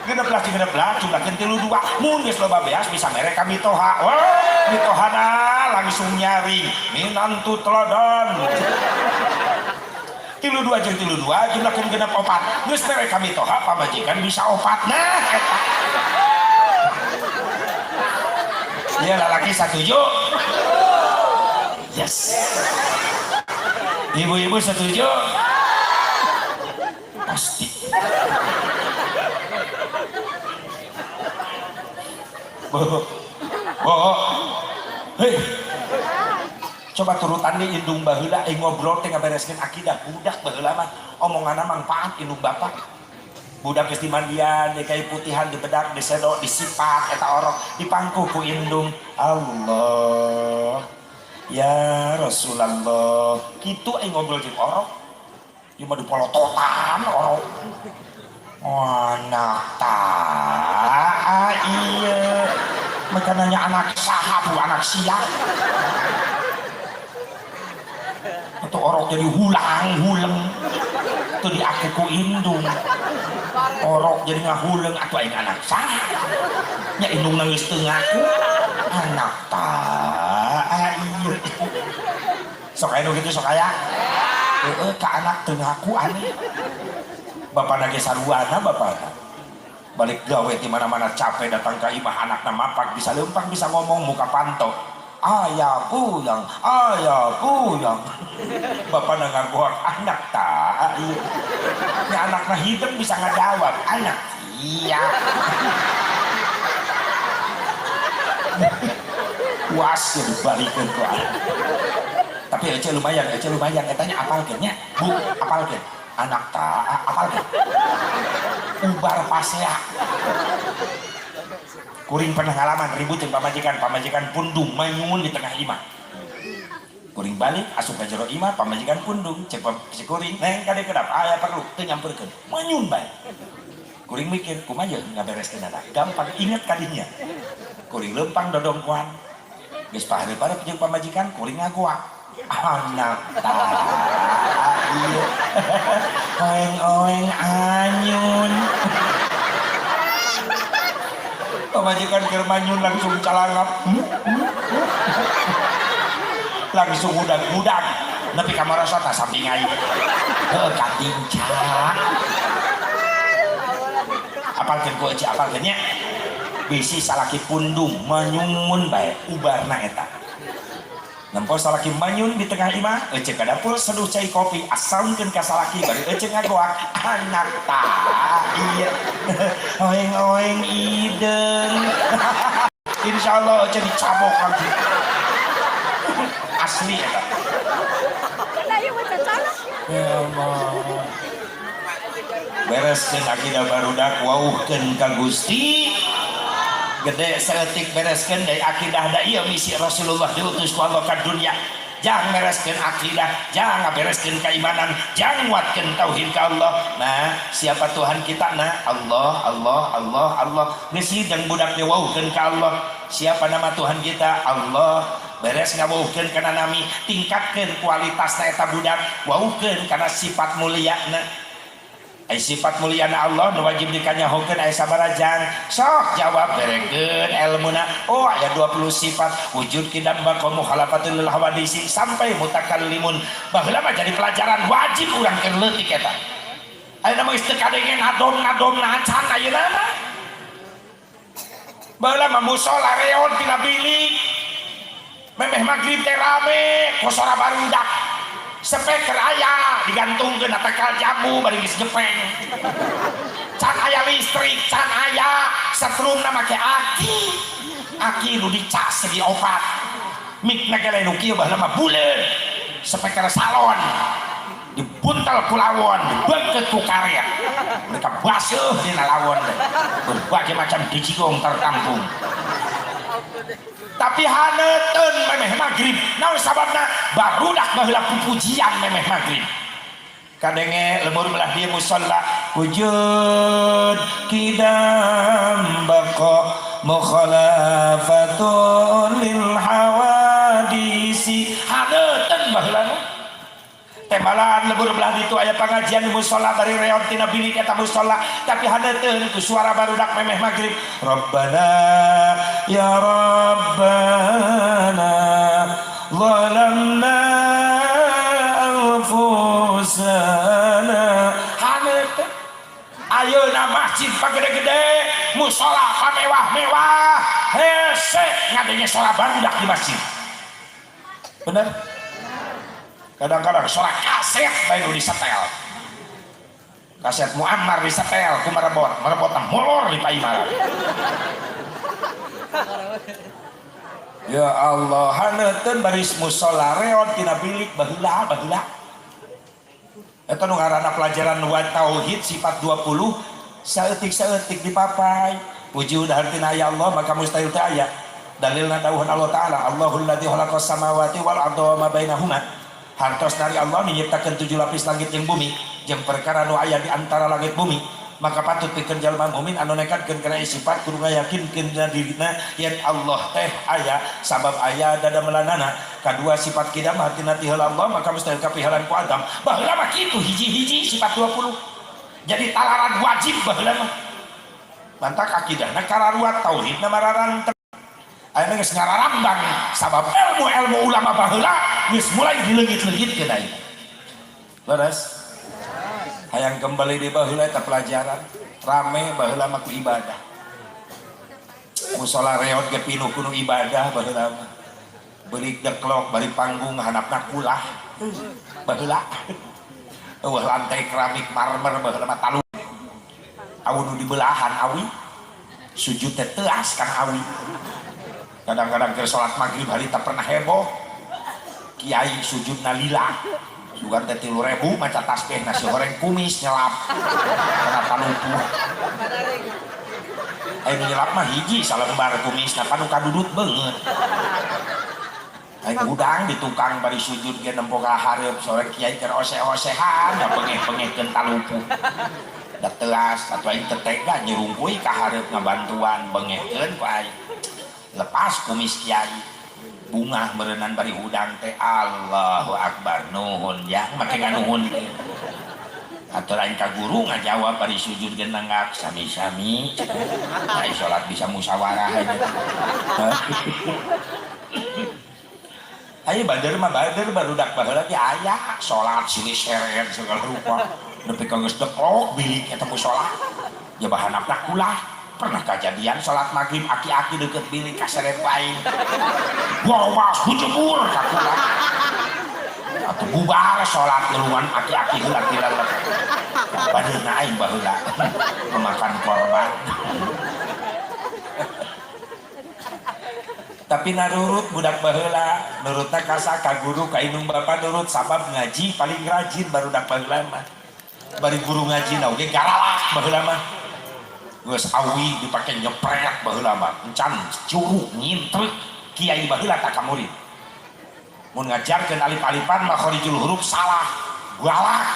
16 jumlahkeun 32 mun geus loba beas bisa mere ka mitoha mitohana langsung nyaring minantu telodon 32 jeung 32 jumlahkeun 4 geus mere ka mitoha pamajikan bisa 4 nah eta ieu lalaki setuju yes ibu-ibu setuju pasti hei coba turutan di indung baheula ngobrol teh ngabereskeun akidah budak baheula mah omonganna manfaat indung bapak budak geus dimandian dikai putihan dibedak disedok disipak eta orok dipangku ku indung Allah ya Rasulullah kitu ngobrol jeung orok ieu mah dipolototan orok anak iya mereka nanya anak saha bu anak siap atau orang jadi huleng itu di aku indung orang jadi ngahuleng atau aing anak saha nya indung nangis tengahku anak iya sok aya gitu sok aya ke anak tengahku aneh bapak nage saruana bapak balik gawe di mana-mana capek datang ke imah anakna mapak bisa lempang bisa ngomong muka pantok ayah puyang bapak ngaguak anak tak ya anakna hidup bisa ngajawab anak iya puas ya dibalikin tuh tapi Ece lumayan katanya apalkennya bu apalken anak tak apalken ubar pasea kuring pernah ngalaman ribut dengan pamajikan pundung manyun di tengah imah kuring balik asup ke jero imah pamajikan pundung cek si kuring neng kade kedap aya perlu teu nyamperkeun manyun bae kuring mikir kumaha nggak bereskeun ada gampang inget kadinya kuring lempang dodongkuan geus pahareup jeung pamajikan kuring ngagoak anak iya oeng anyun pamajikan keur manyun langsung calangap langsung mudag nepi ka marosot samping aing katinca apalkeun ku Eci apalkeun nya bisi salaki pundung manyun bae ubarna eta nempel salaki manyun di tengah imah Ece ka dapur seduh cai kopi asaungkeun ka salaki bari Ece ngagoak anak iya oeng ideng insyaallah Ece dicabok lagi asli eta ya Allah bereskeun akidah barudak wauhkeun ka Gusti gede seetik bereskeun dari akidah da ieu misi Rasulullah diutus ku Allah ka dunya jangan bereskeun akidah jangan bereskeun keimanan jangan nguatkeun tauhid ka Allah nah siapa Tuhan kita nah Allah geus hideng budak teh wauhkeun ka Allah siapa nama Tuhan kita Allah beres ngawauhkeun kana nami tingkatkeun kualitasna eta budak wauhkeun kana sifat muliana sifat muliana Allah nu wajib dikanyahokeun aya sabarajan sok jawab berekeun ilmuna oh aya 20 sifat wujud kidam baqo mukhalafatul lil hawadisi sampai mutakallimun baheula mah jadi pelajaran wajib urang keur leutik eta aya mah geus teu kadenge ngadom nacan ayeuna mah baheula mah musala reon tina bilik memeh magrib teh rame ku suara barudak speaker aya digantungkeun atakal jamu bari geus jepeng can aya listrik can aya setrumna make aki nu dicas segi opat mikna ge lain nu kieu baheula mah buleun speaker salon dibuntal ku lawon dibeungkeut ku karya mereka baseuh dina lawon berbagai macam dijigong tertampung tapi haneuten memeh magrib naon sababna barudak baheula pupujian memeh magrib kadenge lemur belah dieu musalla wujud kidam baqa mukhalafatun lil hawadisi haneuten baheula tembalan lebur belah ditu aya pangajian di mushola bari reon tina bilik eta mushola tapi hadeuteuh ku suara barudak memeh magrib Rabbana ya Rabbana zalamna anfusana hadeuteuh ayeuna masjid pagede-gede mushola pamewah-mewah hese ngadenge sholat barudak di masjid bener kadang-kadang suara kaset baru disetel kaset Muammar disetel ku merebot molor di paimar ya Allah haneuten baris mushola reon tina bilik baheula eta nu ngaranna pelajaran wa tauhid sifat 20 saeutik dipapai wujud hartina ya Allah maka mustahil teu aya dalilna dawuh Allah taala Allahul ladzi khalaqas samawati wal arda wa ma bainahuma hartos dari Allah menciptakan 7 lapis langit yang bumi jeung perkara nu aya di antara langit bumi maka patut pikeun jalma mukmin anu nekatkeun kana sifat kudu ngayakinkeun dina dirina yen Allah teh aya sabab aya dada melanana. Kadua sifat kidamah tina ti heula Allah maka mesti kapihalan ku Adam. Baheula mah kitu hiji-hiji sifat 20. Jadi talaran wajib baheula mah. Mantak akidahna kararuat tauhidna mararan aya geus ngararambang sabab ilmu ulama baheula geus mulai dileungit-leungitkeun aya. Leres. Hayang kembali di baheula eta pelajaran rame baheula mah ku ibadah musola reot ge pinuh kudu ibadah baheula mah beurik deklok bari panggung handapna kulah baheula eueuh lantai keramik marmer baheula mah talu awu nu dibelahan awi sujud teh teuas kan awi kadang-kadang keur salat maghrib hari tak pernah heboh kiai sujudna lillah sugan teh 3.000 maca tasbih nasi goreng kumis nyelap karena tanutuh ayo nyelap mah hiji salembar kumis napa nu kadudut beungeut ayo udang di tukang bari sujud ge nempo ka hareup sore kiai keur oseh-osehan da pengeh-pengehkeun talupuh da teuas atuh aing teu tega nyerungkuy ka hareup ngabantuan bengehkeun ku aing lepas kumis kiai bunga merenan bari hudang teh Allahu Akbar nuhun ya make nganuhun atuh lain ka guru ngajawab bari sujud ge nanggak sami-sami ai salat bisa musyawarah aja ayo bader mah bader barudak baheula ge aya salat silih seret segala rupa nepi ka geus deklok bilik eta mushola ya bahanapna kulah. Pernah kejadian sholat maghrib aki-aki deket bilik kaseret lain wawas hujebur kakulah atau bubar sholat ngeluan aki-aki hilang-hilang badir naik baheula memakan korban tapi narurut budak baheula nurutna kasa ka guru ka indung bapa nurut sabab ngaji paling rajin barudak baheula mah bari guru ngaji na oge garalak baheula mah geus awi dipake nyepret baheula mah encan curug nyintreuk kiai baheula tak ka murid mun ngajarkeun alif-alifan makharijul huruf salah galak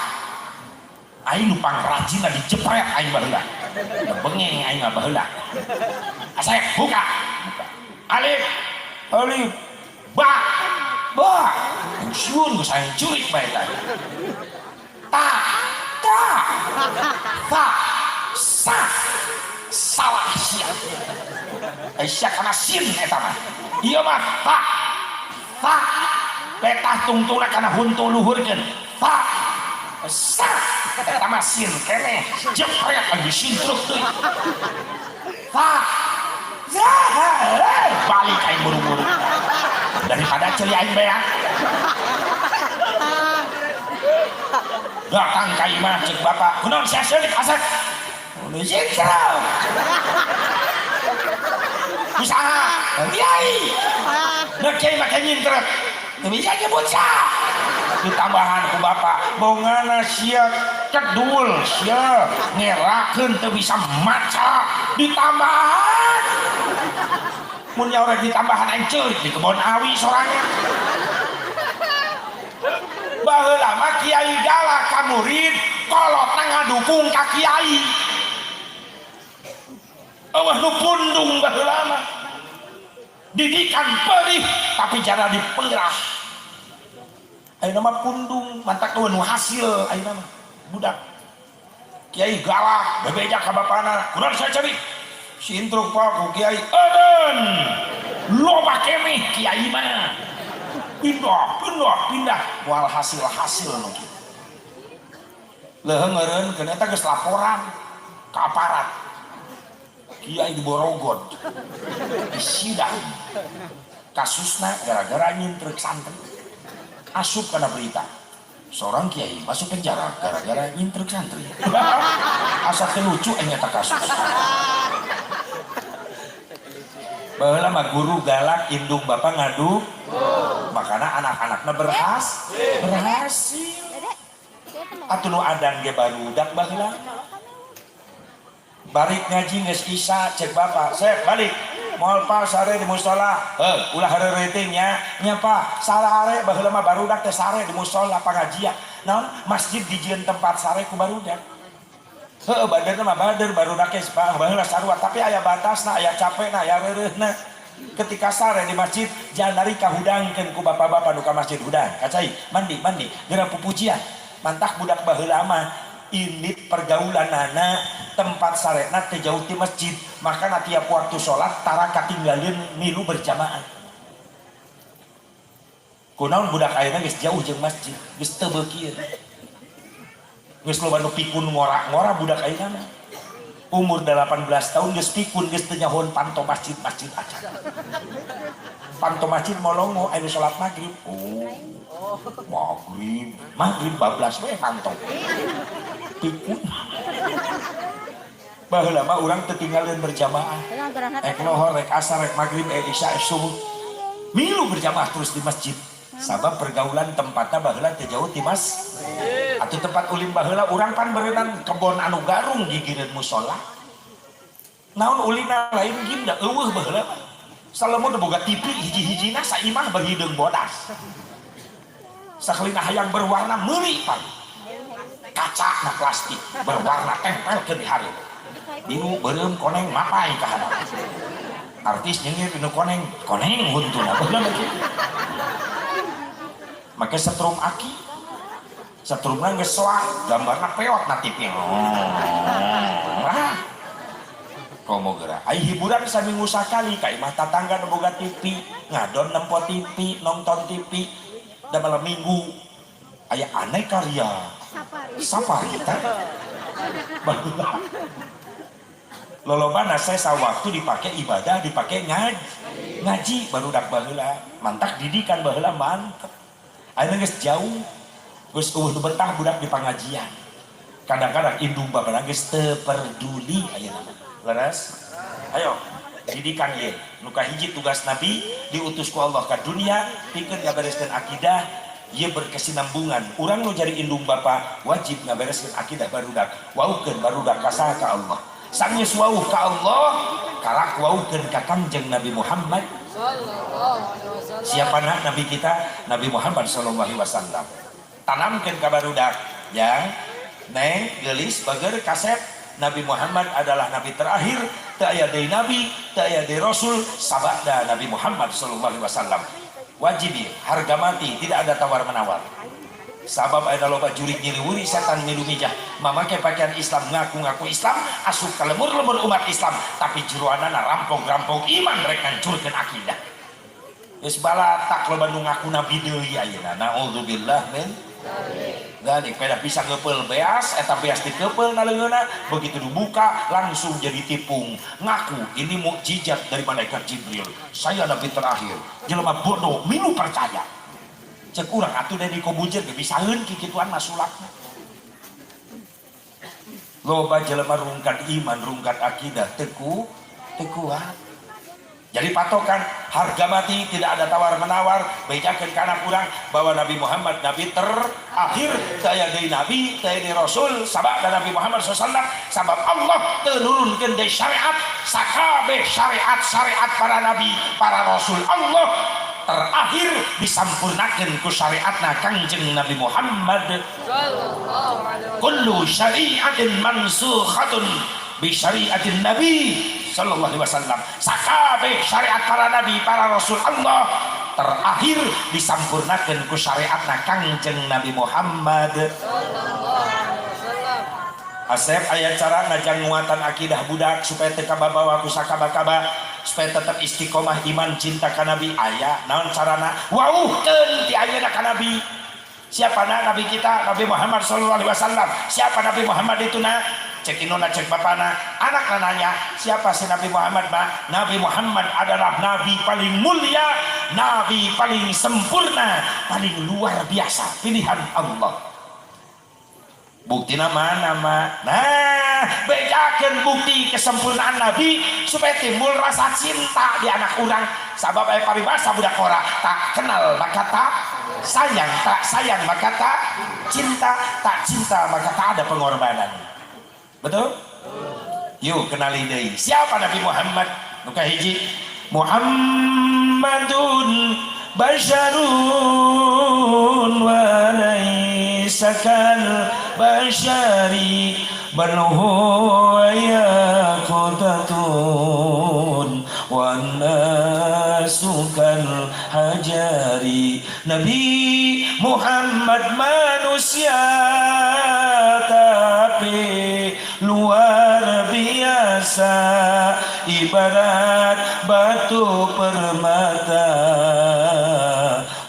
aing nu pangrajinna dijepret aing baheula bengeng aing baheula asep buka alif ba syun geus aing curik bae tah ta fa sa salah siap Aisyah karena sin eta mah ieu mah fa betah tungtungna kana huntu luhurkeun fa sa eta mah sin keneh jepret lagi sintruk teuing fa ya balik aing buru-buru daripada celi aing beak datang ka imah cek bapak kunaon sia seulik asep nu sintruk usaha kiai da kiai make nyintrek teu bisa nyebut sa ditambahan ku bapak bongana sia cedul sia ngerakeun teu bisa maca ditambahan mun nya urang ditambahan aing ceurik di kebon awi sorangan baheula mah kiai galak ka murid kolotna ngadukung ka kiai eueuh nu pundung baheula mah didikan perih tapi jangan diperah ayeuna mah pundung mantak eueuh nu hasil ayeuna mah budak kiai galak bebeja ka bapana kunaon sacari sintruk pak ku kiai eudeun loba kemeh kiai mah pindah moal hasil nu kitu leuheung eureun keun eta geus laporan ka aparat kiai di Borogon disidang kasusna gara-gara nyintrek santri asup kana berita seorang kiai masuk penjara gara-gara nyintrek santri asa teu lucu eta kasus baheula mah guru galak indung bapak ngadu makana anak-anakna berhasil atuh nu adan ge barudak baheula balik ngaji geus isya cek bapak sep balik moal pa sare di mushola ulah hareureting nya pak salare baheula mah barudak teh sare di mushola pangajian naon masjid dijieun tempat sare ku barudak Heuh bader mah bader baru nake baheula sarua tapi aya batasna aya capekna aya reureuhna. Ketika sare di masjid jangan dari kahudangkeun ku bapak-bapak nu ka masjid hudang kacai mandi geura pupujian mantah budak baheula mah ini pergaulanana tempat saretna teu jauh ti masjid maka tiap waktu salat tara katinggalin milu berjamaah. Kunaon budak ayeuna geus jauh jeung masjid geus teu beukieu. Geus loba nu pikun ngora-ngora budak ayeuna mah. Umur 18 tahun geus pikun geus teu nyahoan panto masjid aja. Panto masjid molongo aya salat maghrib. Oh. Maghrib bablas we panto. Pikun. Baheula mah urang teu tinggalin berjamaah. Ek lohor, ek asar, ek maghrib, ek isya, ek subuh. Milu berjamaah terus di masjid. Sabab pergaulan tempatnya baheula teu jauh ti mas. Atuh tempat ulim baheula urang pan berenang kebon anu garung gigireun musola. Naon ulina lain gim da eueuh baheula. Salemo da boga TV hiji-hijina saimah berhideung bodas. Sakelina hayang berwarna meuli pan. Kaca na plastik berwarna tempelkeun di hareup. Biru beureum koneng mapai ka handap. Artis nyengir nu koneng huntuna baheula kieu. Make setrum aki setrumna geus soak gambarna peot na TV. Komo geura aya hiburan saminggu sakali ka imah tatangga nu boga TV ngadon nempo TV nonton TV da malam minggu aya aneka ria safari teh lolobana saya sawaktu dipake ibadah dipake ngaji barudak baheula mantak didikan baheula mantep. Ayeuna geus jauh, geus eueuh betah budak di pangajian. Kadang-kadang indung bapak geus teu peduli ayeuna. Leres? Ayo, didikan ye. Nu kahiji tugas Nabi diutus ku Allah ka dunia pikeun ngabereskeun akidah, ieu berkesinambungan. Urang nu jadi indung bapak wajib ngabereskeun akidah barudak. Waukeun barudak ka saha ka Allah. Sanggeus wauh ka Allah, karak waukeun ka Kangjeng Nabi Muhammad siapa Nabi kita Nabi Muhammad sallallahu alaihi wasallam. Tanamkeun ka barudak ya neng geulis bager kasep Nabi Muhammad adalah nabi terakhir teu aya deui nabi teu aya deui rasul sabada Nabi Muhammad sallallahu alaihi wasallam. Wajib harga mati tidak ada tawar menawar. Sabab ada loba jurik nyiriwuri setan milu mijah mamake pakaian Islam ngaku-ngaku Islam asup ka lemur-lemur umat Islam tapi jeroanana rampong-rampong iman rek ngancurkeun akidah. Geus balatak loba nu ngaku nabi deui ayeuna naudzubillah min dzalik pada bisa ngeupel beas eta beas dikeupel na leungeunna begitu dibuka langsung jadi tipung ngaku ini mukjizat dari malaikat Jibril saya nabi terakhir jelema bodoh milu percaya. Cek urang atuh da dikobujeur ge bisaeun kikituan masulakna. Loba jelema rungkat iman, rungkat akidah teu kuat. Jadi patokan harga mati tidak ada tawar menawar. Bejakeun kana urang bahwa Nabi Muhammad nabi terakhir teu aya deui nabi, teu aya deui rasul sabada Nabi Muhammad sallallahu alaihi wasallam sabab Allah teu nurunkeun deui syariat sakabeh syariat para nabi, para rasul Allah terakhir disampurnakeun ku syariatna Kangjeng Nabi Muhammad sallallahu alaihi wasallam. Kullu syari'atin mansukhatun bi syari'atin Nabi sallallahu alaihi wasallam. Sakabeh syariat para nabi, para rasul Allah terakhir disampurnakeun ku syariatna Kangjeng Nabi Muhammad sallallahu alaihi wasallam. Asep aya cara ngajang nguatan akidah budak supaya teu kababawa ku sakaba-kaba supaya tetap istiqomah iman cinta ka Nabi aya naon carana wauhkeun ti ayeuna ka Nabi. Siapa Nabi kita Nabi Muhammad sallallahu alaihi wasallam. Siapa Nabi Muhammad itu cek inona cek bapana anak nanya siapa si Nabi Muhammad Nabi Muhammad adalah nabi paling mulia, nabi paling sempurna, paling luar biasa pilihan Allah. Bukti mana nah bedakan bukti kesempurnaan Nabi supaya timbul rasa cinta di anak orang. Sabab aya paribasa budak ora tak kenal maka tak sayang maka tak cinta maka tak ada pengorbanan. Betul? Yuk kenali deui siapa Nabi Muhammad. Nu kahiji Muhammadun basyarun wa laysa kal basyari balhu yaqutatun wan nasukal hajari. Nabi Muhammad manusia tapi luar biasa, ibarat batu permata,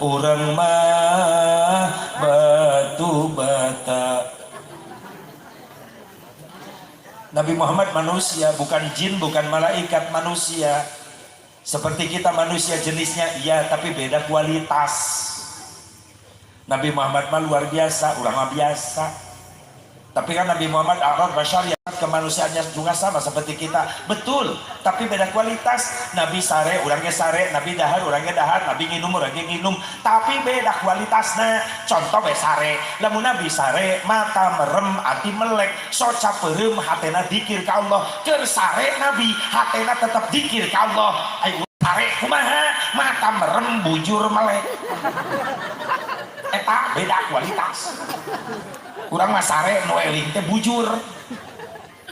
orang mah batu bata. Nabi Muhammad manusia, bukan jin, bukan malaikat, manusia. Seperti kita manusia jenisnya, iya, tapi beda kualitas. Nabi Muhammad mah luar biasa, orang mah biasa. Tapi kan Nabi Muhammad akhlak basyar, ya, kemanusiaannya juga sama seperti kita, betul, tapi beda kualitas. Nabi sare, orangnya sare, Nabi dahar, orangnya dahar, Nabi nginum, orangnya nginum, tapi beda kualitasnya. Contoh be sare, lamun Nabi sare, mata merem, hati melek, soca perem, hatena dikir ka Allah. Keur sare Nabi, hatena tetap dikir ka Allah. Ayo sare kumaha, mata merem, bujur melek. Eta beda kualitas. Urang mah sare nu eling teh bujur.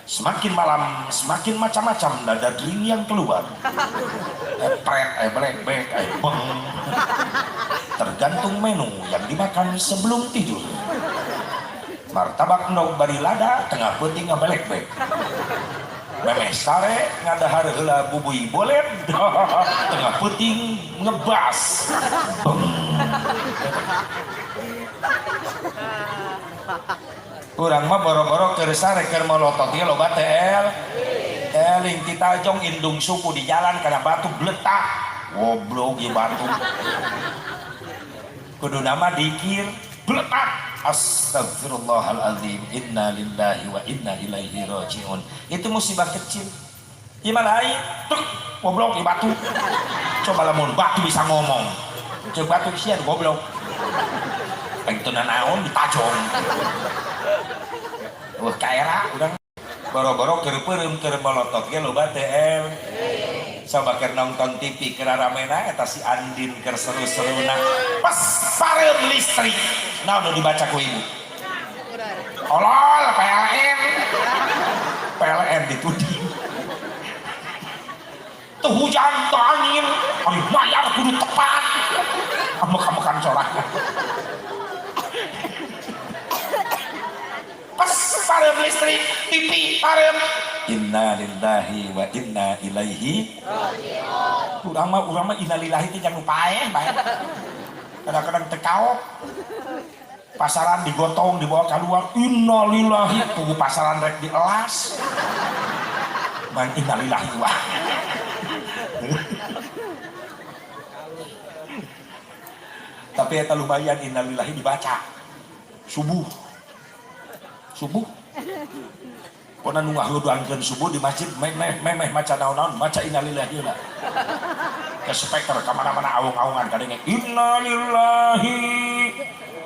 Semakin malam semakin macam-macam dada dring yang keluar. Pret, blek, beng. Tergantung menu yang dimakan sebelum tidur. Martabak endog bari lada tengah peuting ngabalek-bek. Memeh sare ngadahar heula bubui bolet tengah peuting ngebas. Urang mah boro-boro keur sare keur molotot ge loba teh eling kita jong indung suku di jalan kana batu bletak. Goblok ieu batu. Kudu nama dikir bletak. Astagfirullahaladzim, inna lillahi wa inna ilaihi rajiun. Itu musibah kecil. Gimana lain? Tuk, goblok di batu. Coba lamun batu bisa ngomong. Coba batu sian goblok. Itu nanaon ditajong. Wah kaera udah. Boro-boro keur peureum keur molotot ge loba teh. Coba keur nonton TV keur ramena eta si Andin keur seru-seruna. Pas pareum listrik. Nah udah dibaca ku ibu. Olol PLN dituding. Tuh hujan, tuh angin, ari bayar kudu tepat. Amek-amekan corak. Pas pareum listrik, TV pareum. Inna lillahi wa inna ilaihi rajiun. Urang mah inna lillahi teh jangan paeh bae. Kadang-kadang tekaok. Pasaran digotong dibawa keluar, innalillahi, tunggu pasaran rek dielas main innalillahi wah. Tapi eta lumayan innalillahi dibaca subuh pona nu ngahudangkeun subuh di masjid memeh maca naon-naon maca innalillahi lah ke speaker kamana-mana aung-aungan kadenge innalillahi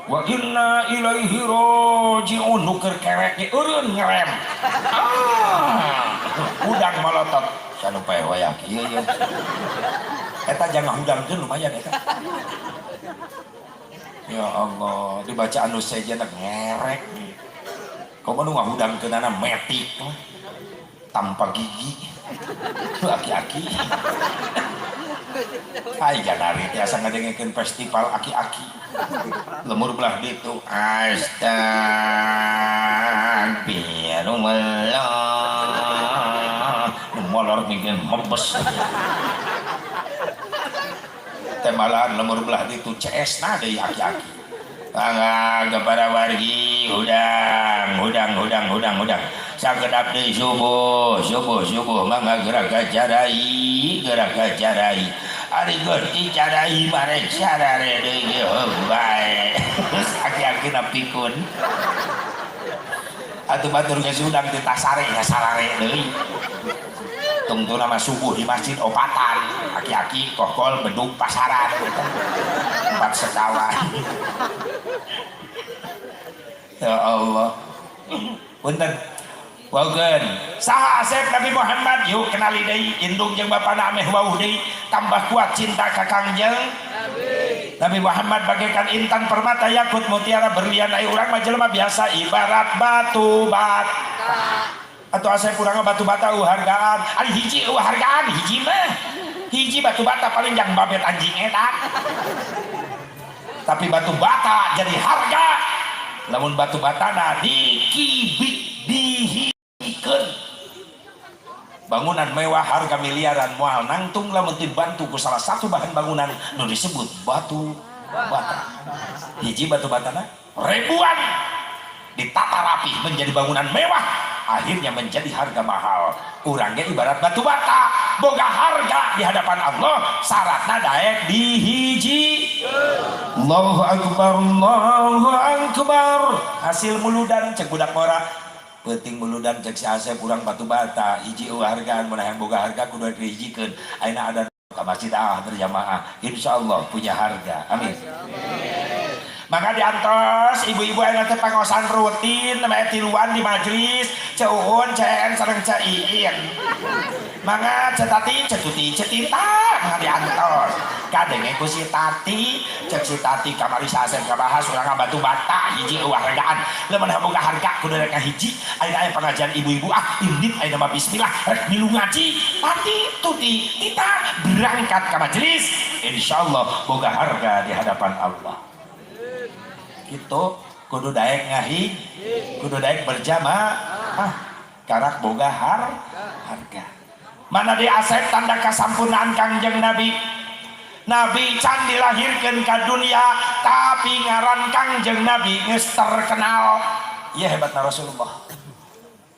wa inna ilaihi rajiun. Nuker kerek ge eureun ngerem. Udang molotot sanu pae wayak ieu ye. Eta jangan hudangkeun lumayan eta. Ya Allah, dibaca anu sejenna ngerek. Komo nu ngahudangkeunana metik tanpa gigi. Aki-aki. Hai janari tiasa ngadengekeun festival aki-aki. Lemur belah ditu astagfirullah molor mungkin mebes temalan lemur belah ditu CS na deui aki-aki angga para wargi hudang sakedap deui subuh mangga gerak gajarai ari gerti carai marek sarare deui bae aki-aki napikeun atuh batur geus udang teh tasare nya sarare deui tungtuna mah subuh di masjid opatan aki-aki kokol bedug pasaran 4 sekawan. Ya Allah punten wagen saha asep Nabi Muhammad yuk kenali deui indung jeung bapana ameh wauh deui tambah kuat cinta ka Kangjeng Nabi Muhammad bagaikan intan permata yakut mutiara berlian ai urang mah jelema biasa ibarat batu bata atau asa kurang batu bata hargaan ari hiji hargaan hiji batu bata paling yang babet anjing edan tapi batu bata jadi harga lamun batu batana dihikeun bangunan mewah harga miliaran moal nangtung lamun dibantu ku salah satu bahan bangunan nu disebut batu bata hiji batu batana ribuan ditata rapi menjadi bangunan mewah akhirnya menjadi harga mahal urangnya ibarat batu bata boga harga di hadapan Allah syaratna daek dihiji Allahu Akbar hasil muludan cek budak mora penting muludan cek si Asep urang batu bata hiji hargaan menahan boga harga kudu dihijikeun ayeuna ada ka masjid berjamaah insyaallah punya harga amin. Maka diantos ibu-ibu ayeuna teh pangosan rutin namanya tiluan di majelis ceuhun ceen sareng caiin mangga cetati cetuti cetita mangga diantos kadenge ku si tati cek si tati kamari saasep kabahas urang batu bata hiji hargaan lamun boga harga kudu rek hiji ayeuna aya pengajian ibu-ibu indit ayeuna mah bismillah rek milu ngaji tati tuti kita berangkat ke majelis insyaallah boga harga di hadapan Allah gitu kudu daek ngahing kudu daek berjamaah karak boga harga mana di Asep tanda kasampurnaan Kangjeng Nabi can dilahirkan ke dunia tapi ngaran Kangjeng Nabi geus terkenal ieu hebatna Rasulullah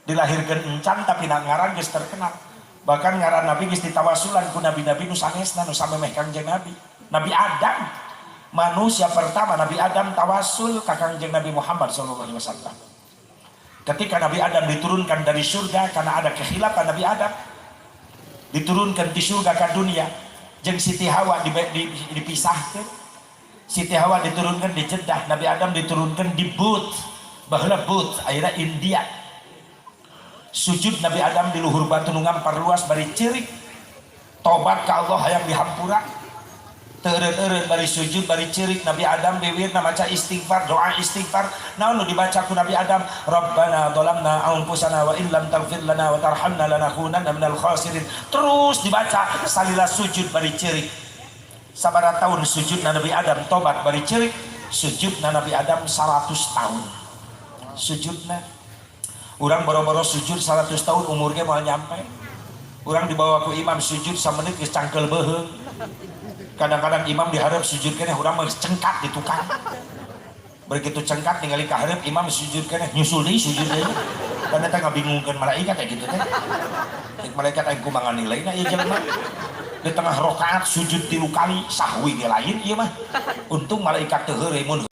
dilahirkan encan tapi ngaran geus terkenal bahkan ngaran Nabi geus ditawasulan ku nabi-nabi nu sanesna nu samemeh Kangjeng Nabi Nabi Adam manusia pertama Nabi Adam tawasul ke Kangjeng Nabi Muhammad SAW. Ketika Nabi Adam diturunkan dari surga karena ada kekhilafan Nabi Adam diturunkan di surga ke dunia jeung Siti Hawa dipisahkan Siti Hawa diturunkan di Jeddah Nabi Adam diturunkan di But baheula But akhirnya India sujud Nabi Adam di luhur batu nu ngampar luas bari ceurik tobat ke Allah hayang dihampura teureun-eureun bari sujud bari ceurik Nabi Adam bibirna maca istighfar doa istighfar naon nu dibaca ku Nabi Adam Rabbana dhalamna anfusana wa in lam taghfir lana wa tarhamna lanakunanna minal khasirin terus dibaca salila sujud bari ceurik sabaraha tahun sujudna Nabi Adam tobat bari ceurik sujudna Nabi Adam 100 tahun sujudna urang boro-boro sujud 100 tahun umurnya mau nyampe urang dibawa ku imam sujud samenit geus cangkel beuheung kadang-kadang imam diharap sujud kene urang mah cengkat di tukang begitu cengkat ningali ka hareup imam sujud kene nyusul deui sujud deui dan eta ngabingungkeun malaikat kayak gitu teh malaikat aing kumaha nilaina ieu jelema di tengah rakaat sujud 3 kali sahwi ge lain ieu mah untung malaikat teu heureuy mun